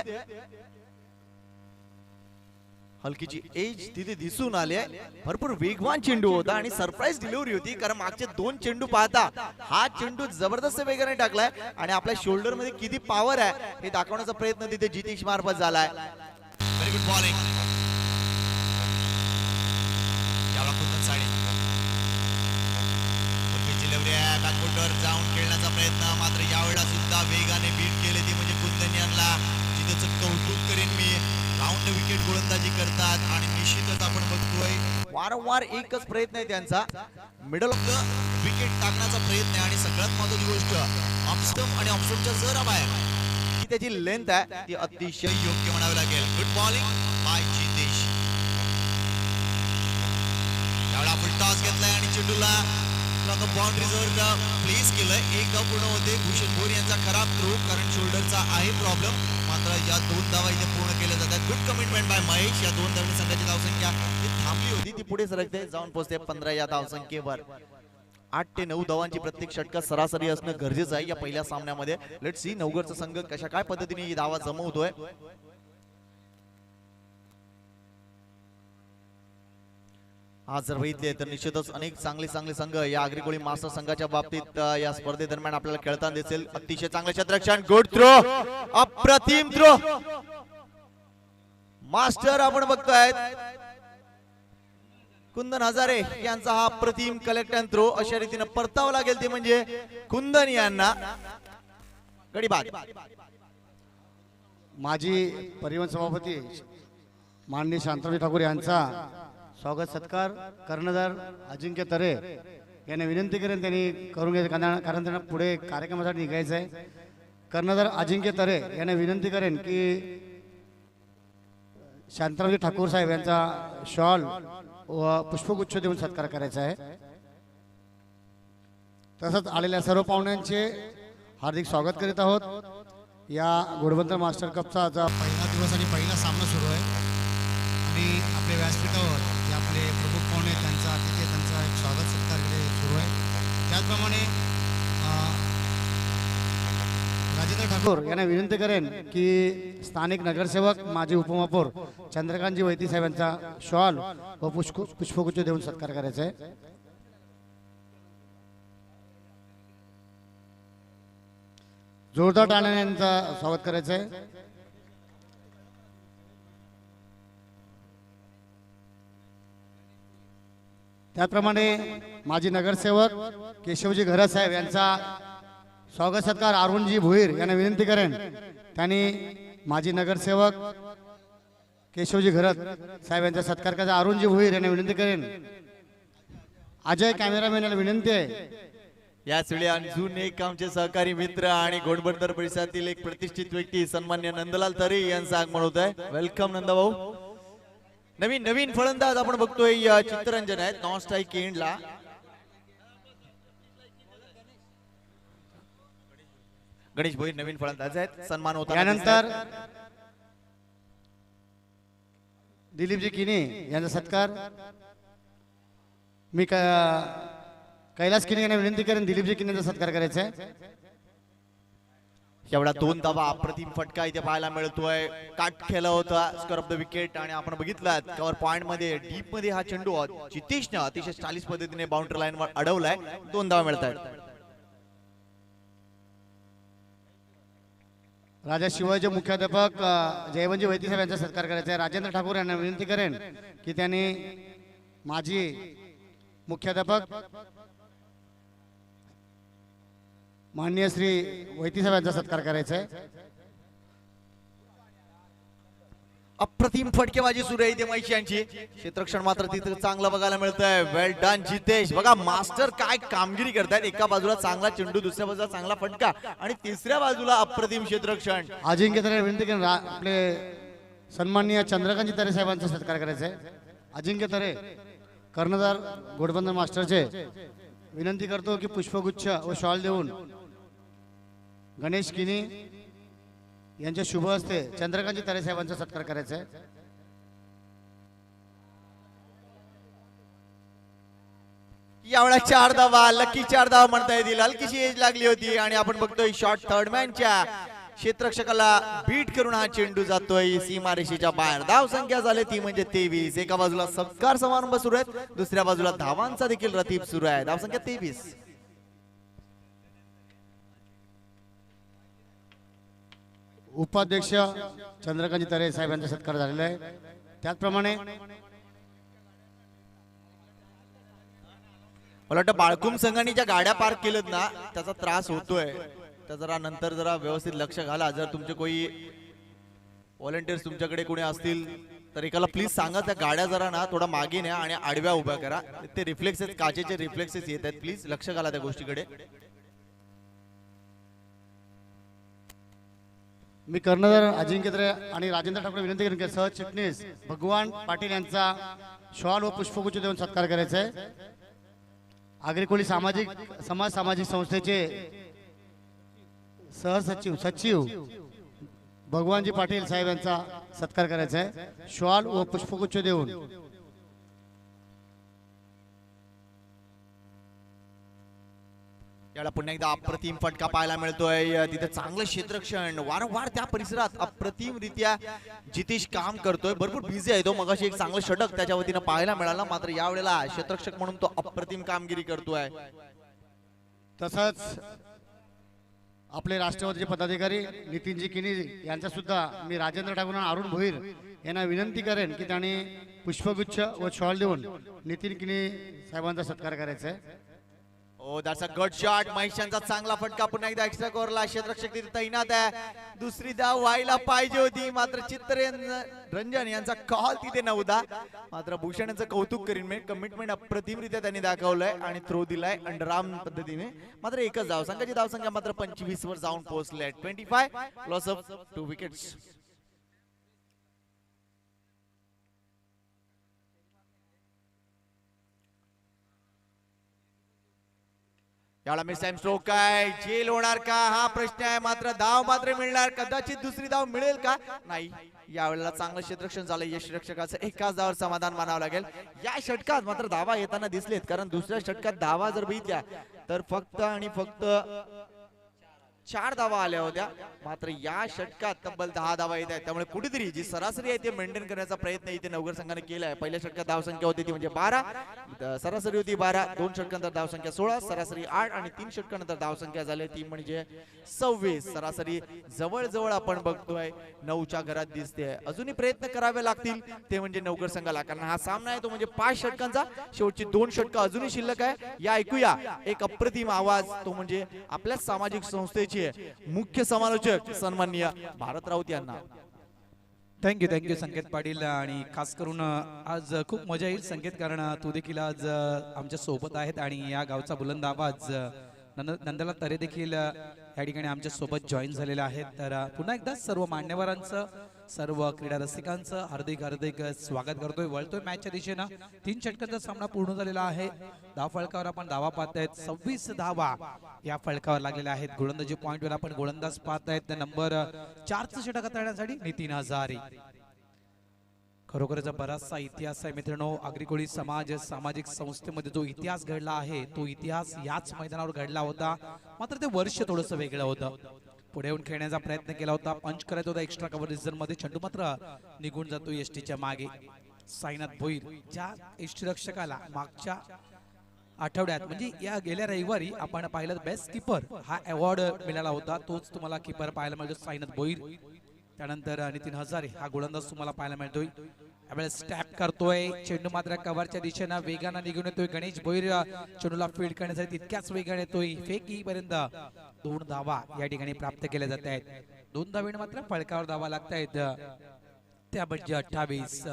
हलकीची एज तिथे दिसून आली आहे. भरपूर वेगवान चेंडू होता आणि सरप्राईज डिलिव्हरी होती, कारण मागचे 2 चेंडू पाहता हा चेंडू जबरदस्त वेगाने टाकलाय आणि आपल्या शोल्डर मध्ये किती पॉवर आहे हे दाखवण्याचा प्रयत्न तिथे जितेश मार्फत झालाय. Very good bowling. बॅकफुटवर जाऊन खेळण्याचा प्रयत्न, मात्र यावेळेला सुद्धा वेगाने बीट केले ती म्हणजे कुंदन यांना. जितेचं कौतुक करीन मी. राऊंड विकेट गोलंदाजी करतात आणि निश्चितच आपण बघतोय वारंवार एकच प्रयत्न आहे त्यांचा मिडल ऑफ द विकेट टाकण्याचा प्रयत्न आहे आणि सगळ्यात महत्त्वाची गोष्ट ऑफस्टंप आणि ऑफस्टंपच्या जरा बाहेर ही त्याची लेंथ आहे ती अतिशय योग्य म्हणावी लागेल. Good bowling by Jitesh. यावेळा आपण टॉस घेतलाय आणि चेंडूला बाउंड्रीजवर प्लेस केलंय. एक धाव पूर्ण होते. भूषण भोर यांचा खराब थ्रो कारण शोल्डरचा आहे प्रॉब्लेम. मात्र या 2 धावा इथे पूर्ण केल्या जातात. Good commitment by Mahesh. या 2 धावांनी संघाची धावसंख्या थांबली होती ती पुढे सरकते जाऊन पोहोचते 15 या धावसंख्येवर. 8 ते 9 धावांची प्रत्येक षटकात सरासरी असणं गरजेचं आहे या पहिल्या सामन्यामध्ये. लेट्स सी नवगरचा संघ कशा काय पद्धतीने ही धावा जमवतोय. आज जर बघितले तर निश्चितच अनेक चांगले संघ या आगरी कोळी मास्टर संघाच्या बाबतीत या स्पर्धेदरम्यान आपल्याला खेळताना दिसेल. अतिशय चांगले क्षेत्ररक्षण. Good throw. अप्रतिम थ्रो. मास्टर आपण बघतोय कुंदन हजारे यांचा हा अप्रतिम कलेक्टन थ्रो अशा रीतीने परतावं लागेल ते म्हणजे कुंदन यांना. गडी बाद. माजी परिवहन सभापती माननीय शांताराम ठाकूर यांचा स्वागत सत्कार कर्णधार अजिंक्य तरे यांनी विनंती करेन त्यांनी करून घ्यायचं कारण त्यांना पुढे कार्यक्रमासाठी निघायचं आहे. कर्णधार अजिंक्य तरे यांना विनंती करेन की शांतारामजी ठाकूर साहेब यांचा शॉल व पुष्पगुच्छ देऊन सत्कार करायचा आहे. तसंच आलेल्या सर्व पाहुण्यांचे हार्दिक स्वागत करीत आहोत. या घोडबंदर मास्टर कपचा आज पहिला दिवस आणि पहिला सामना सुरू आहे आणि आपल्या व्यासपीठावर जे आपले प्रमुख पाहुणे त्यांचा तिथे त्यांचा एक स्वागत सत्कार सुरू आहे. त्याचप्रमाणे राजेंद्र ठाकूर यांना विनंती करेन की स्थानिक नगरसेवक माजी उपमहापौर चंद्रकांतजी वैती साहेबांचा शॉल व पुष्पगुच्छ देऊन सत्कार करायचा आहे. जोरदार टाळ्याने यांचा स्वागत करायचं आहे. त्याचप्रमाणे माजी नगरसेवक केशवजी घरत साहेब यांचा स्वागत सत्कार अरुणजी भोईर यांना विनंती करेन त्यांनी माजी नगरसेवक केशवजी घरत साहेब यांचा सत्कार करायचा. अरुणजी भोईर यांना विनंती करेन. अजय कॅमेरामॅन यांना विनंती आहे. याच वेळी अजून एक आमचे सहकारी मित्र आणि घोडबंदर परिसरातील एक प्रतिष्ठित व्यक्ती सन्मान्य नंदलाल तरे यांचं आगमन होत आहे. वेलकम नंदाभाऊ. नवीन फलंदाज आपण बघतोय चित्तरंजन आहेत नॉन स्ट्राईक एंडला. गणेश भोईर नवीन फलंदाज आहेत. सन्मान होता. यानंतर दिलीपजी किने यांचा सत्कार मी कैलास किने यांना विनंती करेन दिलीपजी किने यांचा सत्कार करायचा आहे. एवढा 2 धावा अप्रतिम फटका इथे पाहायला मिळतोय. काट खेळला होता स्कोर ऑफ द विकेट आणि आपण बघितलं कव्हर पॉइंट मध्ये डीप मध्ये हा चेंडू जितेशने अतिशय स्टायलिश पद्धतीने बाउंड्री लाईन वर अडवलाय. 2 धावा मिळत आहेत. राजा शिवाजी मुख्याध्यापक जयवंतजी वैती साहेब यांचा सत्कार करायचा आहे. राजेंद्र ठाकूर यांना विनंती करेन की त्यांनी माजी मुख्याध्यापक माननीय श्री वैती साहेब यांचा सत्कार करायचा आहे. अप्रतिम फटकेबाजी सुरू आहे इथे महिषी यांची. क्षेत्ररक्षण मात्र तिथे चांगलं बघायला मिळतंय. वेल डन जितेश. बघा मास्टर काय कामगिरी करतायत. एका बाजूला चांगला चेंडू दुसऱ्या बाजूला चांगला फटका आणि तिसऱ्या बाजूला अप्रतिम क्षेत्ररक्षण. अजिंक्य तरे विनंती करेन आपले सन्माननीय चंद्रकांतजी तरे साहेबांचा सत्कार करायचा आहे. अजिंक्य तरे कर्णधार घोडबंदर मास्टरचे विनंती करतो की पुष्पगुच्छ व शॉल देऊन गणेश किनी यांच्या शुभ हस्ते चंद्रकांतजी तरे साहेबांचा सत्कार करायचा आहे. यावेळा 4 धावा लकी 4 धावा म्हणता येतील. हलकीशी एज लागली होती आणि आपण बघतोय शॉट थर्डमॅनच्या क्षेत्ररक्षकाला बीट करून हा चेंडू जातोय सीमारेषेच्या बाहेर. धाव संख्या झाली ती म्हणजे 23. एका बाजूला सत्कार समारंभ सुरू आहेत दुसऱ्या बाजूला धावांचा देखील रतीब सुरू आहे. धाव संख्या 23. उपाध्यक्ष चंद्रकांतजी तरे साहेब यांचा सत्कार झालेला आहे. त्याचप्रमाणे मला वाटतं बाळकुम संघाने ज्या गाड्या पार्क केल्यात ना त्याचा त्रास होतोय. तर जरा नंतर जरा व्यवस्थित लक्ष घाला. जर तुमचे कोई व्हॉलंटियर्स तुमच्याकडे कोणी असतील तर एकाला प्लीज सांगा त्या गाड्या जरा ना थोडा मागे न्या आणि आडव्या उभ्या करा. ते रिफ्लेक्सेस काचेचे रिफ्लेक्सेस येत आहेत, प्लीज लक्ष घाला त्या गोष्टीकडे. मी कर्णधार अजिंक्य आणि राजेंद्र ठाकरे विनंती करेन की सहचिटणीस भगवान पाटील यांचा शॉल व पुष्पगुच्छ देऊन सत्कार करायचा आहे. आगरीकोळी समाज सामाजिक संस्थेचे सचिव भगवानजी पाटील साहेब यांचा सत्कार करायचा आहे शॉल व पुष्पगुच्छ देऊन. याला पुन्हा एकदा अप्रतिम फटका पाहायला मिळतोय. तिथे चांगलं क्षेत्ररक्षण वारंवार त्या परिसरात अप्रतिम रित्या जितेश काम करतोय. भरपूर बिझी आहे तो. मगाशी एक चांगलं षटक त्याच्या वतीनं पाहायला मिळालं, मात्र यावेळेला क्षेत्ररक्षक म्हणून तो अप्रतिम कामगिरी करतोय. तसंच आपले राष्ट्रवादीचे पदाधिकारी नितीनजी किनी यांचा सुद्धा मी राजेंद्र ठाकूर आणि अरुण भोईर यांना विनंती करेन की त्यांनी पुष्पगुच्छ व शॉल देऊन नितीन किनी साहेबांचा सत्कार करायचा आहे. Oh that's a good shot. महेशांचा चांगला फटका पुन्हा एकदा एक्स्ट्रा कव्हरला. क्षेत्ररक्षक तिथे तैनात आहे. दुसरी धाव व्हायला पाहिजे होती, मात्र चित्तरंजन यांचा कॉल तिथे नव्हता. मात्र भूषण यांचं कौतुक करीन मी. कमिटमेंट अप्रतिमरित्या त्यांनी दाखवलंय आणि थ्रो दिलाय अंडरआर्म पद्धतीने. मात्र एकच धावसंख्याची धावसंख्या मात्र 25 वर जाऊन पोहोचले. 25 लॉस ऑफ 2 विकेट्स. याला मिस टाइम स्ट्रोक काय जेल होणार का हा प्रश्न आहे. मात्र धाव मात्र मिळणार. कदाचित दुसरी धाव मिळेल का? नाही. यावेळेला चांगलं क्षेत्ररक्षण झालं यशरक्षकाचं. एकाच धावावर समाधान मानावं लागेल. या षटकात मात्र धावा येताना दिसलेत, कारण दुसऱ्या षटकात धावा जर बघितल्या तर फक्त आणि फक्त 4 धावा आल्या होत्या. मात्र या षटकात तब्बल 10 धावा येत आहेत. त्यामुळे कुठेतरी जी सरासरी आहे ते मेंटेन करण्याचा प्रयत्न इथे नवघर संघाने केलाय. पहिल्या षटकात धावसंख्या होती ती म्हणजे 12, सरासरी होती 12. 2 षटकानंतर धावसंख्या 16, सरासरी 8 आणि 3 षटकानंतर धावसंख्या झाली ती म्हणजे 26. सरासरी जवळ आपण बघतोय 9च्या घरात दिसते. अजूनही प्रयत्न करावे लागतील ते म्हणजे नवघर संघाला, कारण हा सामना आहे तो म्हणजे 5 षटकांचा. शेवटची 2 षटकं अजूनही शिल्लक आहे. या ऐकूया एक अप्रतिम आवाज, तो म्हणजे आपल्या सामाजिक संस्थेचे मुख्य समालोचक सन्माननीय भारत राऊत यांना. थँक्यू संकेत पाटील. आणि खास करून आज खूप मजा येईल संकेत, कारण तू देखील आज आमच्या सोबत आहेत आणि या गावचा बुलंद आवाज नंदलाल तरे देखील या ठिकाणी आमच्या सोबत जॉईन झालेले आहेत. तर पुन्हा एकदा सर्व मान्यवरांचं, सर्व क्रीडा रसिकांचं हार्दिक स्वागत करतोय. वळतोय मॅचच्या दिशेनं. 3 षटकांचा सामना पूर्ण झालेला आहे. धाव फळकावर आपण धावा पाहतायत. 26 धावा या फळकावर लागलेल्या आहेत. गोलंदाजी पॉइंटवर आपण गोलंदाज पाहतायत. नंबर 4चं षटक हाताळण्यासाठी नितीन हजारे. खरोखरच बराचसा इतिहास आहे मित्रांनो. आगरीकोळी सामाजिक संस्थेमध्ये जो इतिहास घडला आहे तो इतिहास याच मैदानावर घडला होता. मात्र ते वर्ष थोडंसं वेगळं होतं. पुढे येऊन खेळण्याचा प्रयत्न केला होता, पंच करायचा होता एक्स्ट्रा कव्हर रिझन मध्ये. चेंडू मात्र निघून जातो एसटीच्या मागे. साईनाथ भोईर ज्या एसटी रक्षकाला मागच्या आठवड्यात म्हणजे या गेल्या रविवारी आपण पाहिलं बेस्ट कीपर हा अवॉर्ड मिळाला होता, तोच तुम्हाला कीपर पाहायला मिळतो साईनाथ भोईर. त्यानंतर नितीन हजारे हा गोलंदाज तुम्हाला पाहायला मिळतोय. यावेळेस स्टॅप करतोय. चेंडू मात्र कव्हरच्या दिशेनं वेगानं निघून येतोय. गणेश भोईर चेंडूला फील्ड करण्यासाठी तितक्याच वेगाने येतोय. फेकी पर्यंत 2 धावा या ठिकाणी प्राप्त केल्या जात आहेत. 2 धावेने मात्र फळकावर धावा लागत आहेत. त्या म्हणजे 28.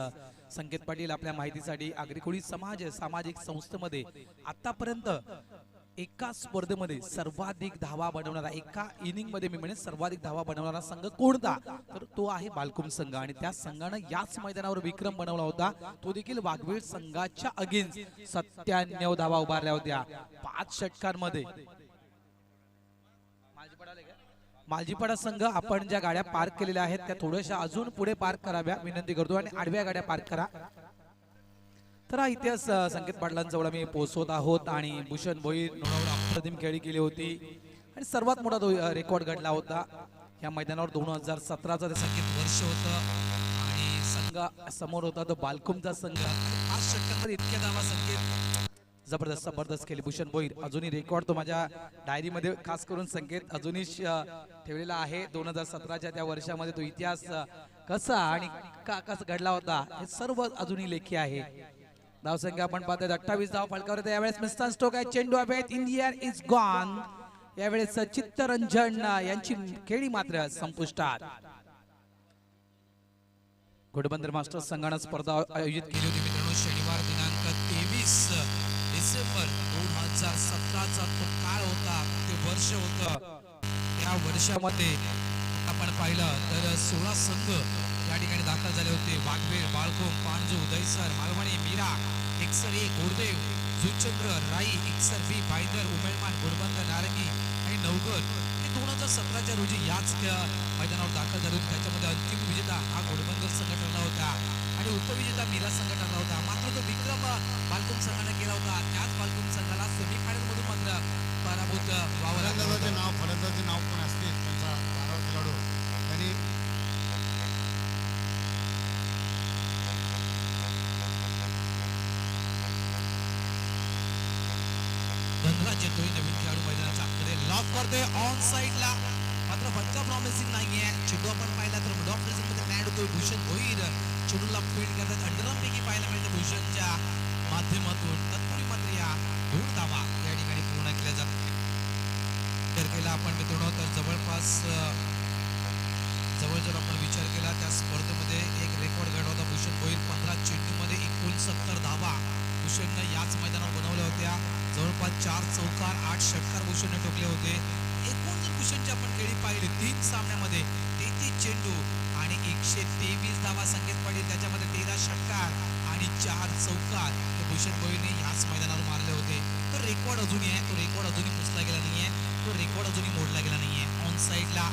संकेत पाटील आपल्या माहितीसाठी आगरीकोळी सामाजिक संस्थेमध्ये आतापर्यंत एका स्पर्धेमध्ये सर्वाधिक धावा बनवणारा, एका इनिंग मध्ये मी म्हणेन सर्वाधिक धावा बनवणारा संघ कोणता, तर तो आहे बालकुम संघ. आणि त्या संघानं याच मैदानावर विक्रम बनवला होता. तो देखील वाघवेळ संघाच्या अगेन्स्ट 97 धावा उभारल्या होत्या 5 षटकांमध्ये. मालजीपाडा संघ आपण ज्या गाड्या पार्क केलेल्या आहेत त्या थोड्याशा अजून पुढे पार्क कराव्या विनंती करतो आणि आडव्या गाड्या पार्क करा. तर हा इतिहास संकेत पाटलांजवळ आम्ही पोहोचवत आहोत. आणि भूषण भोईर नोडावर अप्रतिम खेळी केली होती आणि सर्वात मोठा तो रेकॉर्ड घडला होता या मैदानावर. 2017चं ते संकेत वर्ष होतं आणि संघ समोर होता तो बालकुमचा संघ. 5 षटकांमध्ये इतक्या धावा संकेत जबरदस्त केली. भूषण भोईर अजूनही रेकॉर्ड तो माझ्या डायरीमध्ये खास करून संकेत अजूनही ठेवलेला आहे. 2017च्या त्या वर्षामध्ये तो इतिहास कसा आणि कसा घडला होता हे सर्व अजूनही लेखी आहे. धावसंख्या आपण पाहतोय 28 धाव फलकावर. यावेळेस मिस्टर स्टोक आहे. चेंडू अभेद in the air is gone. यावेळेस चित्तरंजन यांची खेळी मात्र संपुष्टात. घोडबंदर मास्टर संघानं स्पर्धा आयोजित केली होती मित्रांनो. शनिवार दिनांक 23 डिसेंबर 2017चा तो काळ होता, ते वर्ष होतं. या वर्षामध्ये आपण पाहिलं तर 16 संघ या ठिकाणी दाखल झाले होते. वाघवेळ, बाळकोम, पांजू, दहिसर, मालवणी, मीरा, एकसर ए, घोडदेव, जुचंद्र, राई, एकसर बी, भाईंदर, उमेळमान, घोडबंदर, नारंगी आणि नवगड हे 2017च्या रोजी याच मैदानावर दाखल झाले होते. त्याच्यामध्ये अंतिम विजेता हा घोडबंदर संघ ठरला होता आणि उपविजेता मीरा संघ ठरला होता. मात्र तो विक्रम बालकुम संघाने केला होता. त्याच बालकुम संघाला सेमीफायनल मधून मात्र पराभूत व्हावं लागलं होतं. फलंदाजाचे नाव पण असते त्यांचा 12 खेळाडू त्यांनी धनराज येतोय नवीन खेळाडू मैदानाच्या आतमध्ये लॉक करतोय ऑन साइडला. मात्र बच्चा प्रॉमिसिंग नाहीये. चेंडू आपण पाहिला तर मिड ऑफ रेसिंग मध्ये लँड होतोय. भूषण भोईर चेंडूला फील्ड करतात. अंडरमपैकी पाहायला मिळतं भूषणच्या माध्यमातून. तत्पूर्वी मात्र या 2 धावा या ठिकाणी पूर्ण केल्या जातात. विचार केला आपण मित्रांनो तर जवळपास जवळ जर आपण विचार केला त्या स्पर्धेमध्ये एक रेकॉर्ड घडला होता. भूषण भोईर 15 चेंडूमध्ये 69 धावा भूषणनं याच मैदानावर बनवल्या होत्या. जवळपास 4 चौकार 8 षटकार भूषणने ठोकले होते. एकूण जर भूषणची आपण खेळी पाहिली 3 सामन्यामध्ये 33 चेंडू आणि 123 धावा संकेत पाडली. त्याच्यामध्ये 13 षटकार आणि 4 चौकार हे भूषण भोईरने याच मैदानावर मारले होते. तो रेकॉर्ड अजूनही आहे. तो रेकॉर्ड अजूनही पुसला गेला नाहीये. तो रेकॉर्ड अजूनही मोडला गेला नाहीये. ऑन साइडला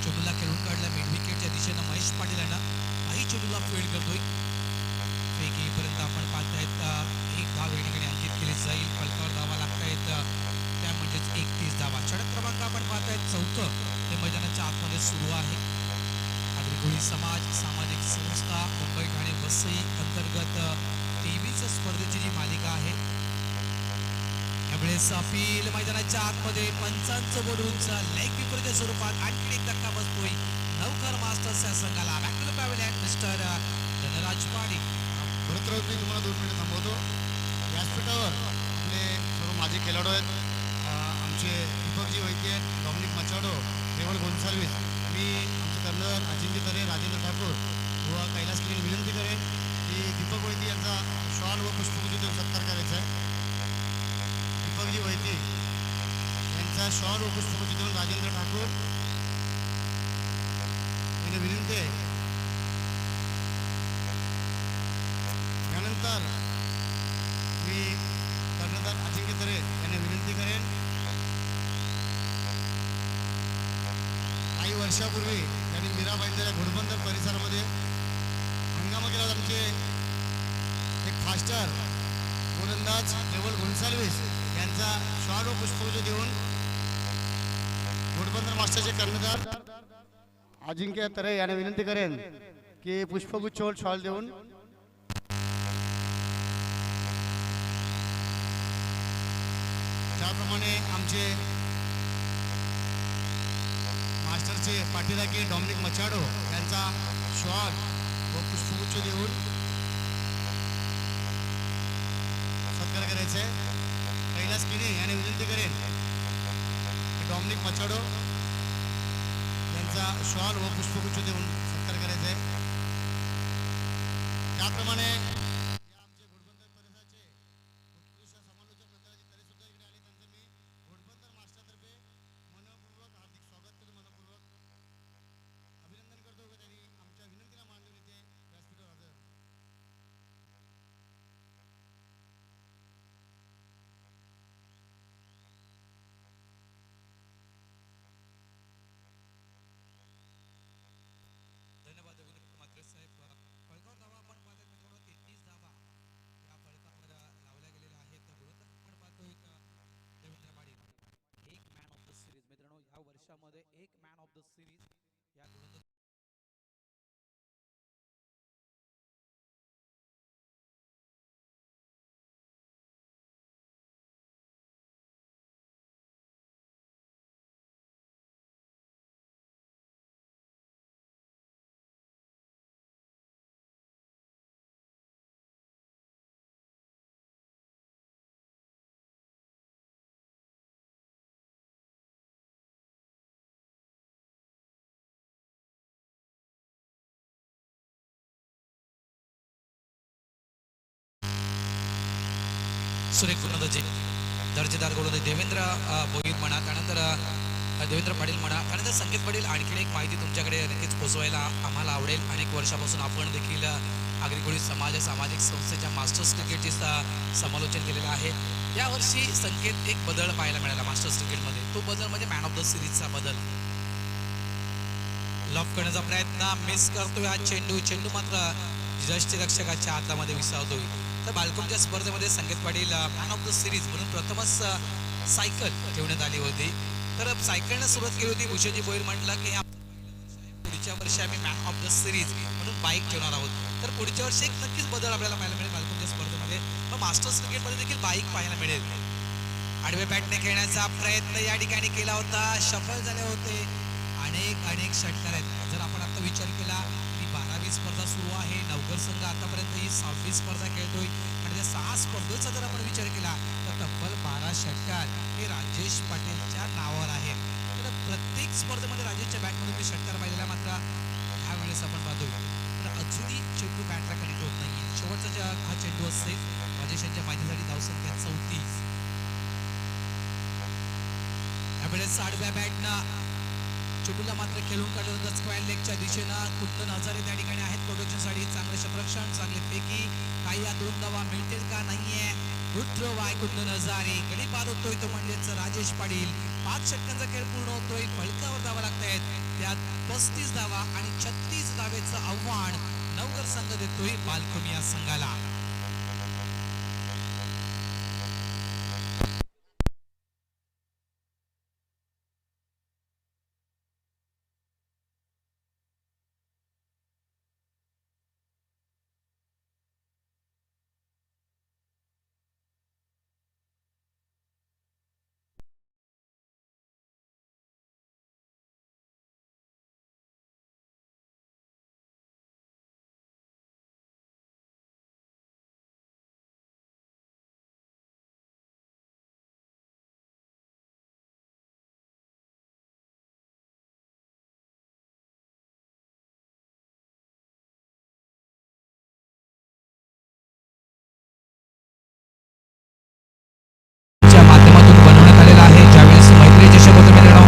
चेंडूला खेळून काढला मिड विकेटच्या दिशेनं महेश पाटील यांना काही चेंडूला फील्ड करतोय. फेकीपर्यंत आपण पाहतायत एक धाव या ठिकाणी अंकित केली जाईल. फलकावर धावा लागतायत त्या म्हणजेच 31 धावा. षटक क्रमांक आपण पाहतायत 4 ते मैदानाच्या आतमध्ये सुरू आहे. आगरी समाज सामाजिक संस्था मुंबई ठाणे वसई अंतर्गत 23 स्पर्धेची जी मालिका आहे यावेळेस अपील मैदानाच्या आतमध्ये पंचांचं बोलून लेग विपरीत स्वरूपात आणखी एक धक्का बसतोय नवकर मास्टर्स या संघाला. Back to the pavilion mister Dhanraj Padi. परत राहून मी तुम्हाला 2 मिनिट थांबवतो. व्यासपीठावर आपले सर्व माझे खेळाडू आहेत. आमचे दीपकजी वैद्य आहेत, डॉमिनिक मचाडो, केवळ गोन्साल्विस. मी आमचे कर्नल अजिंक्य तरे, राजेंद्र ठाकूर व कैलास केली विनंती करेन की दीपक वैद्य यांचा शॉल व पुष्पगुच्छ देऊन सत्कार करायचा आहे. दीपकजी वैद्य यांचा शॉल व पुष्पगुच्छ देऊन राजेंद्र ठाकूर यांना विनंती आहे. त्यानंतर मी कर्णधार अजिंक्य तरे यांना विनंती करेन. काही वर्षापूर्वी त्यांनी मीरा भाईंदर घोडबंदर परिसरामध्ये हंगामा केला. आमचे एक फास्टर गोलंदाज केवळ गोन्साल्विस यांचा शॉट व पुष्पगुच्छ देऊन घोडबंदर मास्टरचे कर्णधार अजिंक्य तरे यांना विनंती करेन की पुष्पगुच्छ व शॉल देऊन त्याप्रमाणे आमचे मास्टरचे पाठीराखे डॉमिनिक मचाडो यांचा शॉट व पुष्पगुच्छ देऊन सत्कार करायचा आहे. कैलास किने यांनी विनंती करेन की डॉमिनिक मचाडो यांचा शॉल व पुष्पगुच्छ देऊन सत्कार करायचा आहे. त्याप्रमाणे सुरेख गोलंदाजी दर्जेदार गोलंदाज देवेंद्र भोईर म्हणा, त्यानंतर देवेंद्र पाटील म्हणा, त्यानंतर संकेत पाटील. आणखीन एक माहिती तुमच्याकडे नक्कीच पोहोचवायला आम्हाला आवडेल. अनेक वर्षापासून आपण देखील आगरी समाज सामाजिक संस्थेच्या मास्टर्स क्रिकेटचे समालोचन केलेलं आहे. यावर्षी संकेत एक बदल पाहायला मिळाला मास्टर्स क्रिकेटमध्ये. तो बदल म्हणजे मॅन ऑफ द सिरीजचा बदल. लॉफ करण्याचा प्रयत्न मिस करतोय हा चेंडू मात्र यष्टीरक्षकाच्या हातामध्ये विसावतोय. तर बालकोणच्या स्पर्धेमध्ये Sanket Patil man of the series म्हणून प्रथमच सायकल ठेवण्यात आली होती. तर सायकलनं सुरुवात केली होती. भूषणजी भोईर म्हटलं की पुढच्या वर्षी आम्ही मॅन ऑफ द सिरीज म्हणून बाईक ठेवणार आहोत. तर पुढच्या वर्षी एक नक्कीच बदल आपल्याला पाहायला मिळेल बालकोणच्या स्पर्धेमध्ये. पण मास्टर्स क्रिकेटमध्ये देखील बाईक पाहायला मिळेल. आडव्या बॅटने खेळण्याचा प्रयत्न या ठिकाणी केला होता, सफल झाले होते. अनेक षटकार आहेत. जर आपण आता विचार केला की 12वी स्पर्धा सुरू आहे, नवघर संघ आतापर्यंत ही 6वी स्पर्धा खेळतोय आणि त्या 6 स्पर्धेचा जर आपण विचार केला तर तब्बल 12 षटकार हे राजेश पाटीलच्या नावावर आहेत. तर प्रत्येक स्पर्धेमध्ये राजेशच्या बॅटमधून मी षटकार पाहिलेला, मात्र ह्यावेळेस आपण पाहतोय तर अजूनही चेंडू बॅटला कनेक्ट होत नाहीये. शेवटचा हा चेंडू असते राजेश यांच्या माहितीसाठी धावसंख्या 34. यावेळेस आडव्या बॅटनं चेंडूला मात्र खेळून काढलं स्क्वेअर लेगच्या दिशेनं. कुंदन हजारे त्या ठिकाणी आहेत प्रोटेक्शनसाठी. चांगलं क्षेत्ररक्षण, चांगले फेकी. काही या 2 धावा मिळतील का? नाहीये. रुद्र वाय कुंदन हजारे गडी पार होतोय तो म्हणजेच राजेश पाटील. 5 षटकांचा खेळ पूर्ण होतोय. फलकावर धावा लागतायत. त्यात 35 धावा आणि 36 धावेचं आव्हान नवघर संघ देतोय बालकुम या संघाला. माध्यमातून बनवण्यात आलेला आहे. ज्यावेळेस मैत्री चषक होतो मित्रांनो,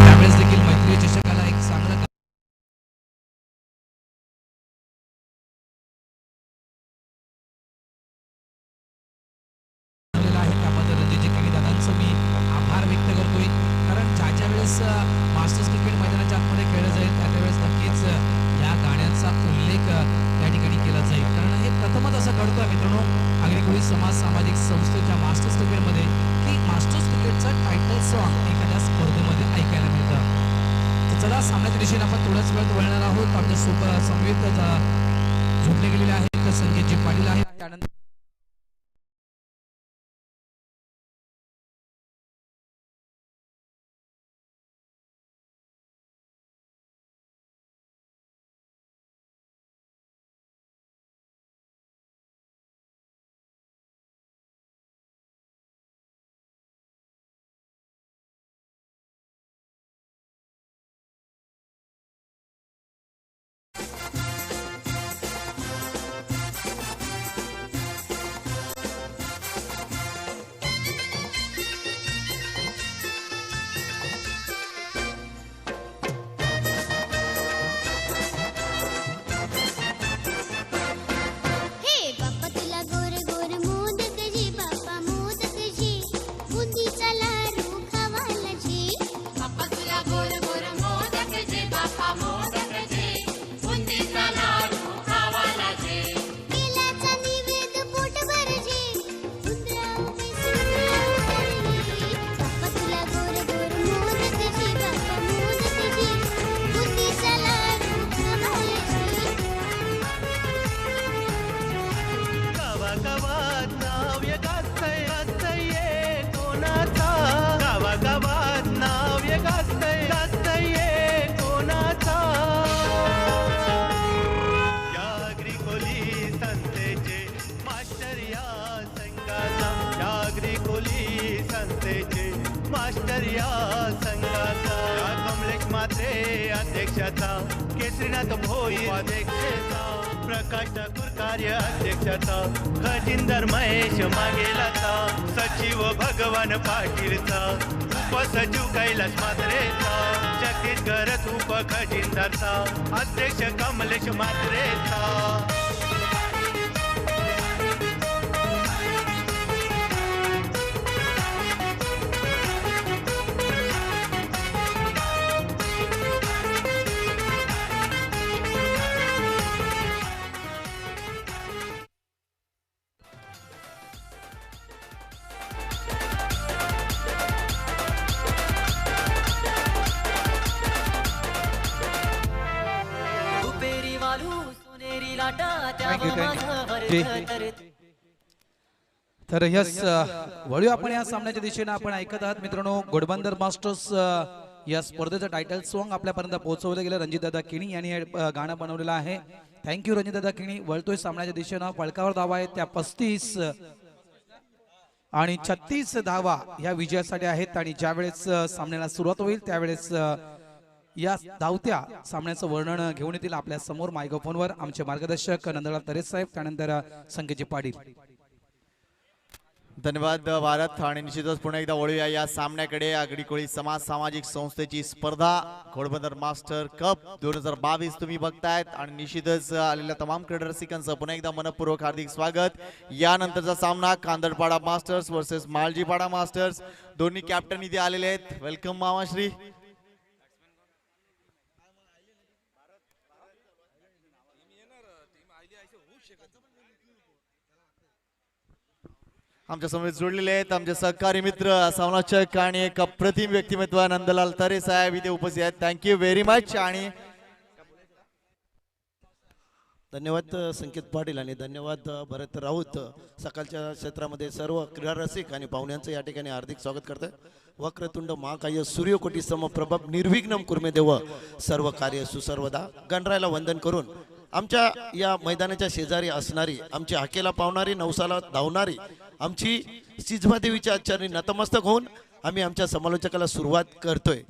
त्यावेळेस देखील मैत्री चषकाला एक चांगलं आहे. त्याबद्दल रणजित केणी दादांचं मी आभार व्यक्त करतोय. कारण ज्या वेळेस मास्टर्स क्रिकेट मैदानाच्या आतमध्ये खेळलं जाईल त्यावेळेस नक्कीच या गाण्याचा उल्लेख त्या ठिकाणी केला जाईल. कारण हे प्रथमच असं घडतं मित्रांनो आगरी समाज सामाजिक संस्थेच्या मास्टर्स क्रिकेटमध्ये की मास्टर्स क्रिकेटचा टायटल सॉन्ग एखाद्या स्पर्धेमध्ये ऐकायला मिळतं. तर चला सामन्याच्या दिशेने आपण थोड्याच वेळात वळणार आहोत. आमच्या सोबत समवेत जोडले गेलेले आहेत संकेतजी पाटील आहेत. त्यानंतर मास्टर या संघाचा कमलेश मात्रे अध्यक्षाचा केसरीनाथ भोई अध्यक्षाचा प्रकाश ठाकूर कार्य अध्यक्षाचा खजिंदर महेश मागेलाचा सचिव भगवान पाटीलचा उपसचिव कैलास मात्रेचा छत्तीसगड उप खजिंदरचा अध्यक्ष कमलेश मात्रेचा रुपेरी वालू सोनेरी लाटा Thank you, thank you. तर यस वळू आपण या सामन्याच्या दिशेने आपण ऐकत आहात मित्रांनो. घोडबंदर मास्टर्स या स्पर्धेचं टायटल सॉन्ग आपल्यापर्यंत पोहोचवलं गेलं. रणजितदादा किणी यांनी हे गाणं बनवलेलं आहे. थँक्यू रणजितदादा किणी. वळतोय सामन्याच्या दिशेनं. फळकावर धावा आहेत त्या 35 आणि 36 धावा या विजयासाठी आहेत. आणि ज्यावेळेस सामन्याला सुरुवात होईल त्यावेळेस या धावत्या सामन्याचं वर्णन घेऊन येतील आपल्या समोर मायक्रोफोनवर आमचे मार्गदर्शक नंदलाल तरे साहेब, त्यानंतर संकेतजी पाटील. धन्यवाद भारत. आणि निश्चितच पुन्हा एकदा वळूया या सामन्याकडे. आगडी कोळी समाज सामाजिक संस्थेची स्पर्धा घोडबंदर मास्टर कप 2022 तुम्ही बघतायत. आणि निश्चितच आलेल्या तमाम क्रीडा रसिकांचं पुन्हा एकदा मनपूर्वक हार्दिक स्वागत. यानंतरचा सामना कांदळपाडा मास्टर्स वर्सेस माळजीपाडा मास्टर्स. दोन्ही कॅप्टन इथे आलेले आहेत. वेलकम मामाश्री. आमच्या समोर जोडलेले आहेत आमचे सहकारी मित्र समालोचक आणि एक अप्रतिम व्यक्तिमत्व नंदलाल तरे साहेब इथे उपस्थित आहेत. Thank you very much. आणि धन्यवाद संकेत पाटील आणि धन्यवाद भरत राऊत. सकाळच्या क्षेत्रामध्ये सर्व क्रीडा रसिक आणि पाहुण्यांचं या ठिकाणी हार्दिक स्वागत करतोय. वक्रतुंड महाकाय सूर्यकोटी समप्रभ निर्विघ्नम कुर्मे देव सर्व कार्य सुसर्वदा. गणरायाला वंदन करून आमच्या या मैदानाच्या शेजारी असणारी आमची हाकेला पावणारी नवसाला धावणारी आमची सिजमा देवीच्या आचार्य नतमस्तक होऊन आम्ही आमच्या समालोचकाला सुरुवात करतोय.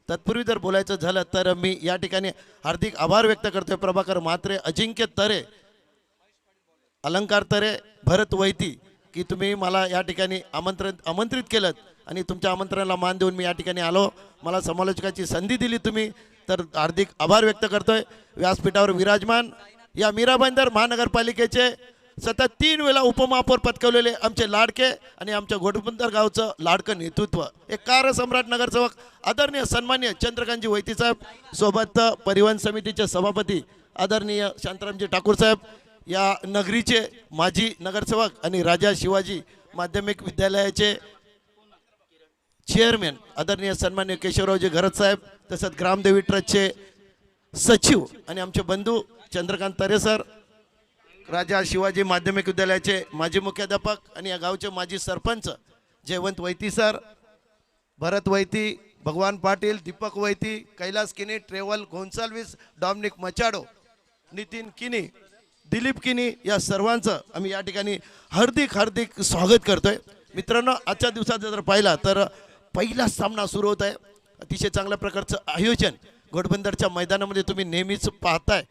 तत्पूर्वी जर बोलायचं झालं तर मी या ठिकाणी हार्दिक आभार व्यक्त करतोय प्रभाकर म्हात्रे, अजिंक्य तरे, अलंकार तरे, भरत वैती की तुम्ही मला या ठिकाणी आमंत्रित केलं आणि तुमच्या आमंत्रणाला मान देऊन मी या ठिकाणी आलो. मला समालोचकाची संधी दिली तुम्ही, तर हार्दिक आभार व्यक्त करतोय. व्यासपीठावर विराजमान या मीरा भाईंदर महानगरपालिकेचे सतत 3 वेळा उपमहापौर पटकवलेले आमचे लाडके आणि आमच्या घोडबंदर गावचं लाडकं नेतृत्व, एक कारसम्राट नगरसेवक आदरणीय सन्मान्य चंद्रकांतजी वैती साहेब, सोबत परिवहन समितीचे सभापती आदरणीय शांतारामजी ठाकूर साहेब, या नगरीचे माजी नगरसेवक आणि राजा शिवाजी माध्यमिक विद्यालयाचे चेअरमॅन आदरणीय सन्मान्य केशवरावजी घरत साहेब, तसंच ग्रामदेवी ट्रस्टचे सचिव आणि आमचे बंधू चंद्रकांत तरे सर, राजा शिवाजी माध्यमिक विद्यालयाचे माजी मुख्याध्यापक आणि या गावचे माजी सरपंच जयवंत वैती सर, भरत वैती, भगवान पाटील, दीपक वैती, कैलास किनी, ट्रेवल गोन्साल्विस, डॉमिनिक मचाडो, नितीन किनी, दिलीप किनी, या सर्वांचं आम्ही या ठिकाणी हार्दिक स्वागत करतोय. मित्रांनो, आजच्या दिवसात जर पाहिला तर पहिला सामना सुरू होत आहे. अतिशय चांगल्या प्रकारचं आयोजन घोडबंदरच्या मैदानामध्ये तुम्ही नेहमीच पाहताय.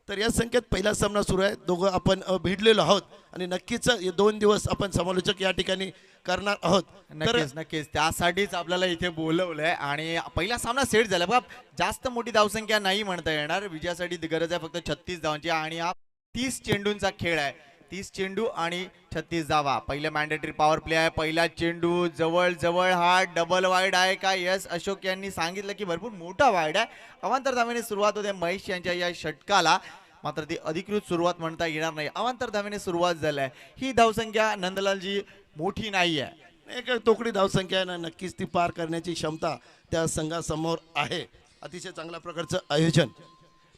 तर या संख्येत पहिला सामना सुरू आहे. दोघं आपण भिडलेलो आहोत आणि नक्कीच हे 2 दिवस आपण समालोचक या ठिकाणी करणार आहोत. नक्कीच त्यासाठीच आपल्याला इथे बोलवलंय. आणि पहिला सामना सेट झाला बघा. जास्त मोठी धावसंख्या नाही म्हणता येणार. विजयासाठी गरज आहे फक्त 36 धावांची आणि हा 30 चेंडूंचा खेळ आहे. 30 चेंडू आणि 36 धावा. पहिलं मॅन्डेटरी पॉवर प्ले आहे. पहिला चेंडू जवळ हा डबल वाईड आहे का? यस, अशोक यांनी सांगितलं की भरपूर मोठा वाईड आहे. अवांतर धावेने सुरुवात होते महेश यांच्या या षटकाला, मात्र ती अधिकृत सुरुवात म्हणता येणार नाही. अवांतर धावेने सुरुवात झाली आहे. ही धावसंख्या नंदलालजी मोठी नाही आहे. एक तोकडी धावसंख्या आहे ना, नक्कीच ती पार करण्याची क्षमता त्या संघासमोर आहे. अतिशय चांगल्या प्रकारचं आयोजन.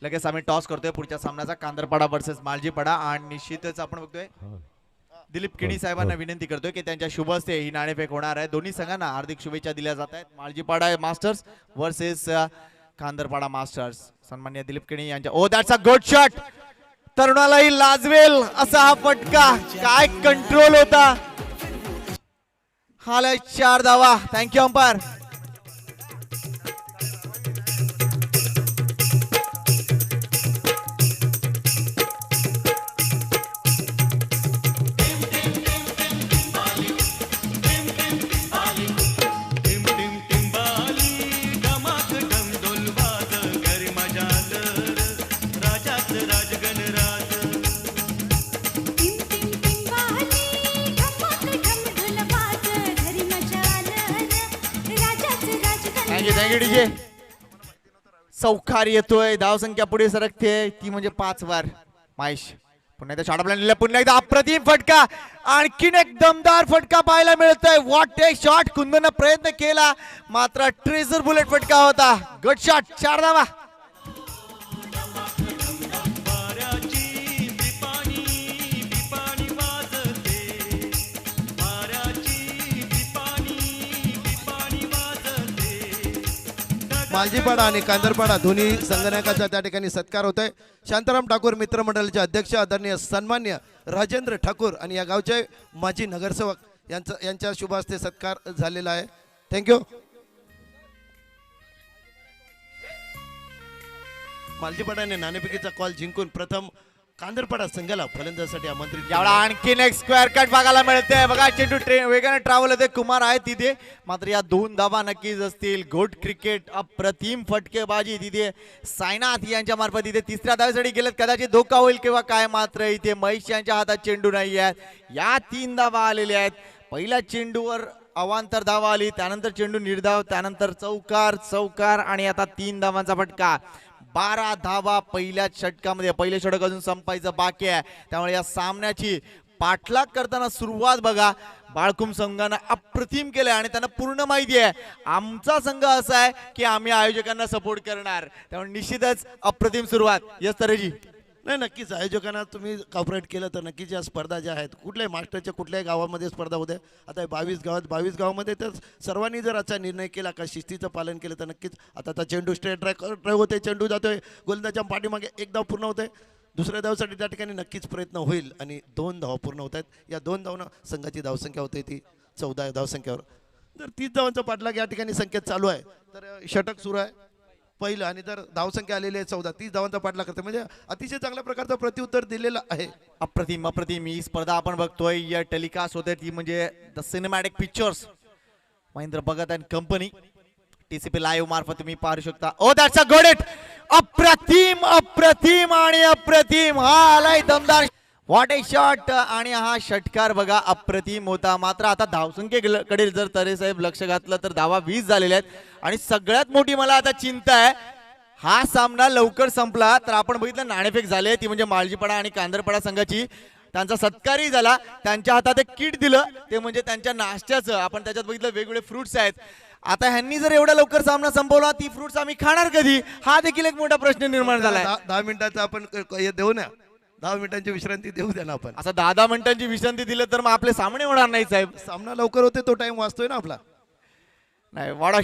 लगेच आम्ही टॉस करतोय पुढच्या सामन्याचा, कांदरपाडा वर्सेस माळजीपाडा. आणि निश्चितच आपण बघतोय दिलीप किणी साहेबांना विनंती करतोय की त्यांच्या शुभ हस्ते ही नाणेफेक होणार आहे. दोन्ही संघांना हार्दिक शुभेच्छा दिल्या जात आहेत. Maljipada masters versus Kandarpada masters. सन्मान्य दिलीप किणी यांच्या oh that's a good shot. तरुणालाही लाजवेल असा हा फटका. काय कंट्रोल होता. हाल 4 धावा. Thank you umpire. Thank you DJ. चौकार येतोय, धावसंख्या पुढे सरकते, ती म्हणजे 5 वर. महेश पुन्हा एकदा शॉट आपल्याला पुन्हा एकदा अप्रतिम फटका, आणखीन एक दमदार फटका पाहायला मिळतोय. What A shot. कुंदन प्रयत्न केला मात्र ट्रेझर बुलेट फटका होता. Good shot. 4 धावा. मालजीपाडा आणि कांदरपाडा दोन्ही संगणकाचा त्या ठिकाणी सत्कार होतोय. शांताराम ठाकूर मित्रमंडळाचे अध्यक्ष आदरणीय सन्मान्य राजेंद्र ठाकूर आणि या गावचे माजी नगरसेवक यांच्या शुभ हस्ते सत्कार झालेला आहे. थँक्यू. मालजीपाडाने नाणेफेकीचा कॉल जिंकून प्रथम कांदरपाडा संघाला फलंदाजीसाठी आमंत्रित केले. यावेळा आणखीन एक स्क्वेअर कट बघायला मिळते. बघा चेंडू वेगाने ट्रॅव्हल होते. कुमार आहे तिथे, मात्र या 2 धावा नक्कीच असतील. Good cricket. अप्रतिम फटकेबाजी तिथे सायनाथ यांच्या मार्फत इथे 3ऱ्या धावेसाठी गेलेत. कदाचित धोका होईल किंवा काय, मात्र इथे महेश यांच्या हातात चेंडू नाही आहेत. या 3 धावा आलेल्या आहेत. पहिल्या चेंडूवर अवांतर धावा आली, त्यानंतर चेंडू निर्धाव, त्यानंतर चौकार आणि आता 3 धावांचा फटका. 12 धावा पहिल्याच षटकामध्ये. पहिले षटक अजून संपायचं बाकी आहे, त्यामुळे या सामन्याची पाठलाग करताना सुरुवात बघा बाळकुम संघानं अप्रतिम केलंय आणि त्यांना पूर्ण माहिती आहे आमचा संघ असा आहे की आम्ही आयोजकांना सपोर्ट करणार, त्यामुळे निश्चितच अप्रतिम सुरुवात. यस तरेजी. नाही, नक्कीच आयोजकांना तुम्ही कॉपरेट केलं तर नक्कीच या स्पर्धा ज्या आहेत कुठल्याही मास्टरच्या कुठल्याही गावामध्ये स्पर्धा होते. आता 22 गावामध्ये तर सर्वांनी जर आजचा निर्णय केला का शिस्तीचं पालन केलं तर नक्कीच आता चेंडू स्ट्रेट ड्राईव्ह होते, चेंडू जातोय गोलंदाजाच्या पाठीमागे, 1 धाव पूर्ण होते. दुसऱ्या धावसाठी त्या ठिकाणी नक्कीच प्रयत्न होईल आणि 2 धावा पूर्ण होत आहेत. या 2 धावनं संघाची धावसंख्या होते ती 14 धावसंख्येवर. तर 30 धावांचा पाठलाग या ठिकाणी संख्येत चालू आहे. तर षटक सुरू आहे पहिलं आणि जर धावसंख्या आलेली आहे 14, 30 धावांचा पाठलाग करते म्हणजे अतिशय चांगल्या प्रकारचं प्रत्युत्तर दिलेलं आहे. अप्रतिम अप्रतिम. ही स्पर्धा आपण बघतोय या टेलिकास्ट होते ती म्हणजे the cinematic pictures Mahendra Bhagat and company TCP live मार्फत तुम्ही पाहू शकता. ओ दॅट्स अ गुड हिट. अप्रतिम अप्रतिम आणि अप्रतिम. हा आलाय दमदार. What A shot. आणि हा षटकार बघा अप्रतिम होता. मात्र आता धावसंख्येकडे जर तरे साहेब लक्ष घातलं तर धावा 20 झालेल्या आहेत आणि सगळ्यात मोठी मला आता चिंता आहे हा सामना लवकर संपला तर आपण बघितलं नाणेफेक झाले ती म्हणजे माळजीपाडा आणि कांदरपाडा संघाची. त्यांचा सत्कारही झाला, त्यांच्या हातात एक किट दिलं ते म्हणजे त्यांच्या नाश्त्याचं. आपण त्याच्यात बघितलं वेगवेगळे फ्रुट्स आहेत. आता ह्यांनी जर एवढा लवकर सामना संपवला ती फ्रुट्स आम्ही खाणार कधी, हा देखील एक मोठा प्रश्न निर्माण झालाय. 10 मिनिटाचा आपण देऊ ना, 10 मिनिटांची विश्रांती देऊ द्या ना आपण. असं 10 मिनिटांची विश्रांती दिलं तर मग आपले सामने होणार नाही साहेब. सामना लवकर होते तो टाइम वाचतोय ना आपला. नाही वाडा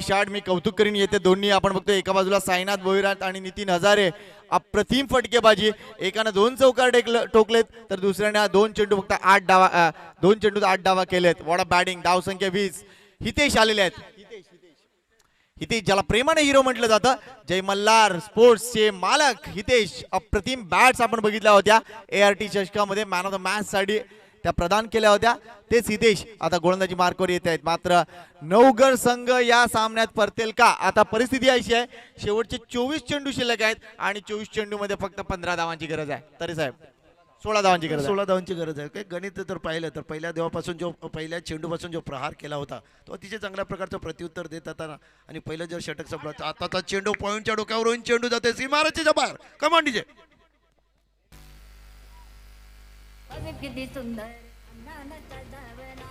शॉट मी कौतुक करीन येते दोन्ही. आपण बघतोय एका बाजूला साईनाथ भोईरात आणि नितीन हजारे अप्रतिम फटकेबाजी. एकानं 2 चौकार टोकलेत तर दुसऱ्याने 2 चेंडू फक्त 2 चेंडूत 8 धावा केलेत. वाडा बॅटिंग. धावसंख्या 20. हितेश आलेले आहेत. हितेश ज्याला प्रेमाने हिरो म्हटलं जातं, जय मल्हार स्पोर्ट्सचे मालक हितेश. अप्रतिम बॅट्स आपण बघितल्या होत्या ART चषकामध्ये मॅन ऑफ द मॅच साठी त्या प्रदान केल्या होत्या. तेच हितेश आता गोलंदाजी मार्कवर येत आहेत. मात्र नवगड संघ या सामन्यात परतेल का. आता परिस्थिती अशी आहे शेवटचे 24 चेंडू शिल्लक आहेत आणि 24 चेंडू मध्ये फक्त 15 धावांची गरज आहे. तरी साहेब 16 धावांची गरज आहे. 16 धावांची गरज आहे. काही गणित जर पाहिलं तर पहिल्या चेंडूपासून जो प्रहार केला होता तो अतिशय चांगल्या प्रकारचं प्रत्युत्तर देत होता आणि पहिलं जर षटक संपलं आता चेंडू पॉईंटच्या डोक्यावरून चेंडू जाते सीमारेषेच्या बाहेर. Command DJ. किती सुंदर अंगणाचा जवळा,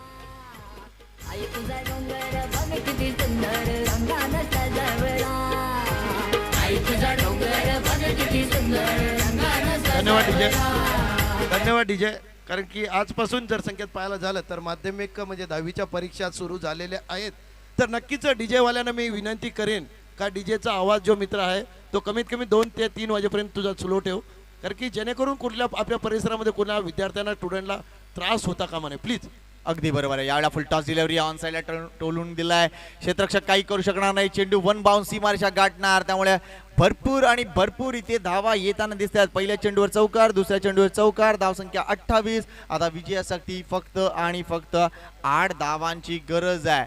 आई तुझा डोंगर बघ किती सुंदर अंगणाचा जवळा, आई तुझा डोंगर बघ किती सुंदर अंगणाचा. धन्यवाद डीजे. कारण की आजपासून जर संकेत पाहायला झालं तर माध्यमिक म्हणजे 10वीच्या परीक्षा सुरू झालेल्या आहेत. तर नक्कीच डीजे वाल्यांना मी विनंती करेन का डीजेचा आवाज जो मित्र आहे तो कमीत कमी 2 ते 3 वाजेपर्यंत तुझा स्लो ठेव, कारण की जेणेकरून कुठल्या आपल्या परिसरामध्ये कुणा विद्यार्थ्यांना स्टुडंटला त्रास होता कामा नये प्लीज. अगदी बरोबर आहे. यावेळेला फुल टॉस डिलिव्हरी ऑन साईडला टोलून दिलाय. क्षेत्ररक्षक काही करू शकणार नाही. चेंडू 1 बाउन्स सीमारेषा गाठणार, त्यामुळे भरपूर इथे धावा येताना दिसतात. पहिल्या चेंडूवर चौकार, दुसऱ्या चेंडूवर चौकार. धावसंख्या 28. आता विजयासाठी फक्त आणि फक्त 8 धावांची गरज आहे.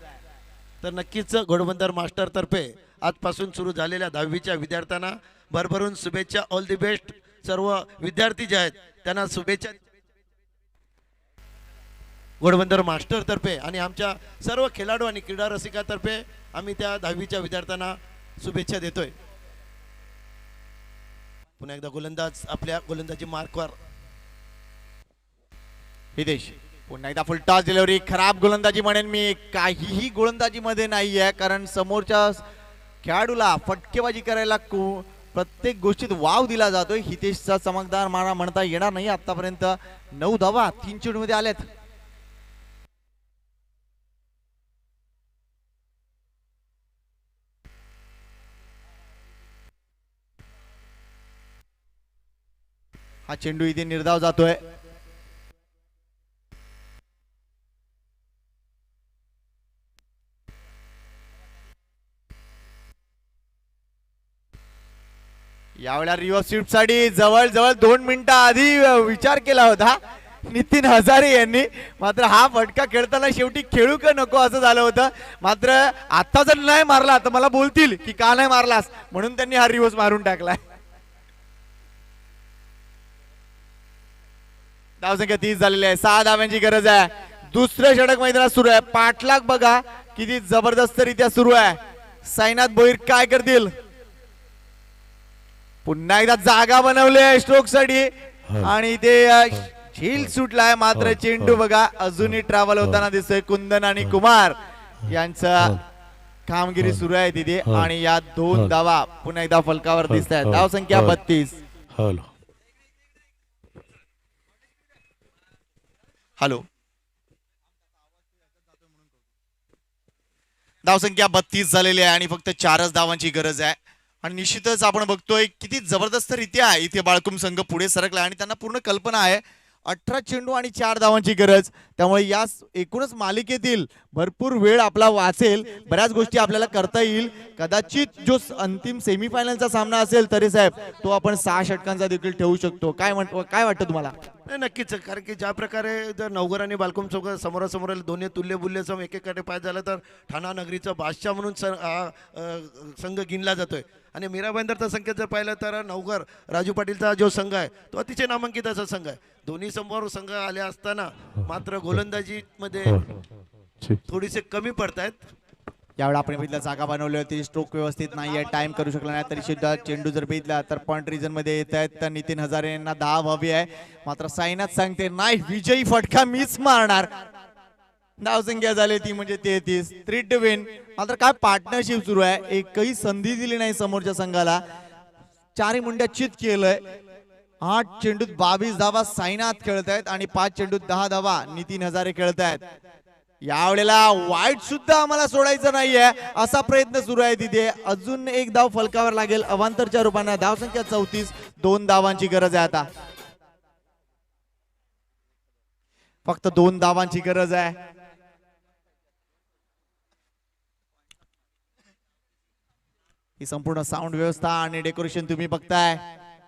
तर नक्कीच घोडबंदर मास्टर तर्फे आजपासून सुरू झालेल्या 10वीच्या विद्यार्थ्यांना भरभरून शुभेच्छा. All the best. सर्व विद्यार्थी जे आहेत त्यांना शुभेच्छा घोडबंदर मास्टर तर्फे आणि आमच्या सर्व खेळाडू आणि क्रीडा रसिकातर्फे आम्ही त्या 10वीच्या विद्यार्थ्यांना शुभेच्छा देतोय. पुन्हा एकदा गोलंदाज आपल्या गोलंदाजी मार्कवर. हितेश पुन्हा एकदा फुल टॉस डिलिव्हरी. खराब गोलंदाजी म्हणेन मी, काहीही गोलंदाजी मध्ये नाहीये, कारण समोरच्या खेळाडूला फटकेबाजी करायला प्रत्येक गोष्टीत वाव दिला जातोय. हितेशचा चमकदार मारा म्हणता येणार नाही. आतापर्यंत 9 धावा 3 चेंडूमध्ये आल्यात. हा चेंडू इथे निर्धाव जातोय. यावेळेला रिव्हर्स स्वीप साठी जवळजवळ 2 मिनिटं आधी विचार केला होता नितीन हजारे यांनी, मात्र हा फटका खेळताना शेवटी खेळू का नको असं झालं होतं. मात्र आता जर नाही मारला तर मला बोलतील की का नाही मारलास, म्हणून त्यांनी हा रिव्हर्स मारून टाकलाय. धावसंख्या 30 झालेली आहे. 6 धाव्यांची गरज आहे. दुसरं षटक मैदानात सुरू आहे. पाठलाग बघा किती जबरदस्त रित्या सुरू आहे. साईनाथ भोईर काय करतील. पुन्हा एकदा जागा बनवली आहे स्ट्रोक साठी आणि ते झील सुटलाय. मात्र चेंडू बघा अजूनही ट्रॅव्हल होताना दिसतोय. कुंदन आणि कुमार यांचा कामगिरी सुरू आहे तिथे आणि या 2 धावा पुन्हा एकदा फलकावर दिसत आहेत. धाव संख्या 32. हॅलो, धावसंख्या 32 झालेली आहे आणि फक्त 4च धावांची गरज आहे. आणि निश्चितच आपण बघतोय किती जबरदस्त रित्या इथे बाळकुम संघ पुढे सरकला आणि त्यांना पूर्ण कल्पना आहे 18 चेंडू आणि 4 धावांची गरज. त्यामुळे या एकूणच मालिकेतील भरपूर वेळ आपला वाचेल. बऱ्याच गोष्टी आपल्याला करता येईल. कदाचित जो अंतिम सेमीफायनलचा सामना असेल तरी साहेब तो आपण 6 षटकांचा देखील ठेवू शकतो. काय वाटतं तुम्हाला. नाही, नक्कीच. कारण की ज्या प्रकारे जर नवघर आणि बालकुम चौक समोरासमोर दोन्ही तुल्यबुल्य सम एकेकाटे पाय झालं तर ठाणा नगरीचा बादशाह म्हणून संघ गिनला जातोय. आणि मीरा भाईंदरचा संकेत जर पाहिलं तर नवघर राजू पाटीलचा जो संघ आहे तो अतिशय नामांकित असा संघ आहे. दोन्ही समोर संघ आले असताना मात्र गोलंदाजी मध्ये थोडीसे कमी पडतायत. यावेळी आपण बघितलं जागा बनवली होती, स्ट्रोक व्यवस्थित नाहीये, टाइम करू शकला नाही, तरी सुद्धा चेंडू जर बघितला तर पॉइंट रिजन मध्ये येत आहेत. तर नितीन हजारे यांना 10 हवी आहे. मात्र साईनाथ सांगते नाही, विजयी फटका मीच मारणार. धावसंख्या झाली ती म्हणजे 33. 3 टू विन. मात्र काय पार्टनरशिप सुरू आहे. एकही संधी दिली नाही समोरच्या संघाला. 4 मुंड्या चित केलंय. 8 चेंडूत 22 धावा साईनाथ खेळत आहेत आणि 5 चेंडूत 10 धावा नितीन हजारे खेळत आहेत. यावेळेला वाईट सुद्धा आम्हाला सोडायचं नाहीये असा प्रयत्न सुरू आहे तिथे. अजून एक धाव फलकावर लागेल अवांतरच्या रूपाने. धावसंख्या 34. 2 धावांची गरज आहे आता. फक्त 2 धावांची गरज आहे. ही संपूर्ण साऊंड व्यवस्था आणि डेकोरेशन तुम्ही बघताय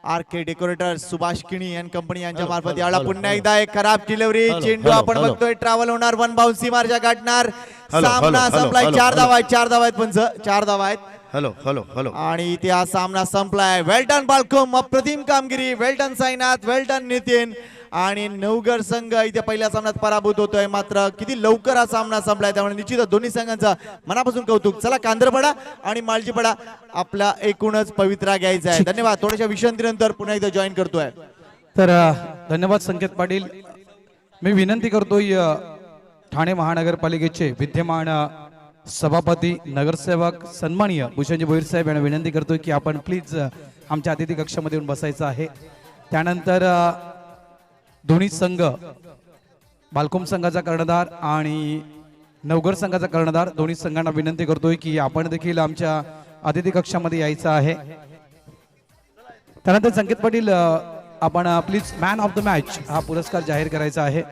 RK. Decorator Subhash Kini and company यांच्या मार्फत. यावेळेला पुन्हा एकदा एक खराब डिलिव्हरी. चेंडू आपण बघतोय ट्रॅव्हल होणार. 1 बाउन्स सीमारच्या गाठणार. सामना संपलाय. 4 धावा आहेत. 4 धावा आहेत पंच. 4 धावा आहेत. Hello hello hello. आणि इथे हा सामना संपलाय. वेल डन बालकुम. अप्रतिम कामगिरी. वेल डन साईनाथ. वेल डन नितीन. आणि नवघर संघ इथे पहिल्या सामन्यात पराभूत होतोय. मात्र किती लवकर हा सामना संपलाय. त्यामुळे निश्चितच दोन्ही संघांचा मनापासून कौतुक. चला कांदरपडा आणि मालजीपडा आपला एकूणच पवित्रा घ्यायचा आहे. धन्यवाद. थोड्याशा विश्रांतीनंतर पुन्हा एकदा जॉईन करतोय. तर धन्यवाद संकेत पाटील. मी विनंती करतोय ठाणे महानगरपालिकेचे विद्यमान सभापती नगरसेवक सन्माननीय भूषणजी भोईर साहेब यांना विनंती करतोय की आपण प्लीज आमच्या अतिथी कक्षामध्ये येऊन बसायचं आहे. त्यानंतर दोन्ही संघ बालकुम संघाचा कर्णधार आणि नवघर संघाचा कर्णधार दोन्ही संघांना विनंती करतोय की आपण देखील आमच्या अतिथी कक्षामध्ये यायचं आहे. त्यानंतर संकेत पाटील आपण please man of the match हा पुरस्कार जाहीर करायचा आहे.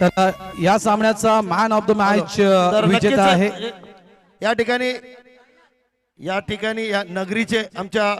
तर या सामन्याचा मॅन ऑफ द मॅच तर विजेता आहे. या ठिकाणी या नगरीचे आमच्या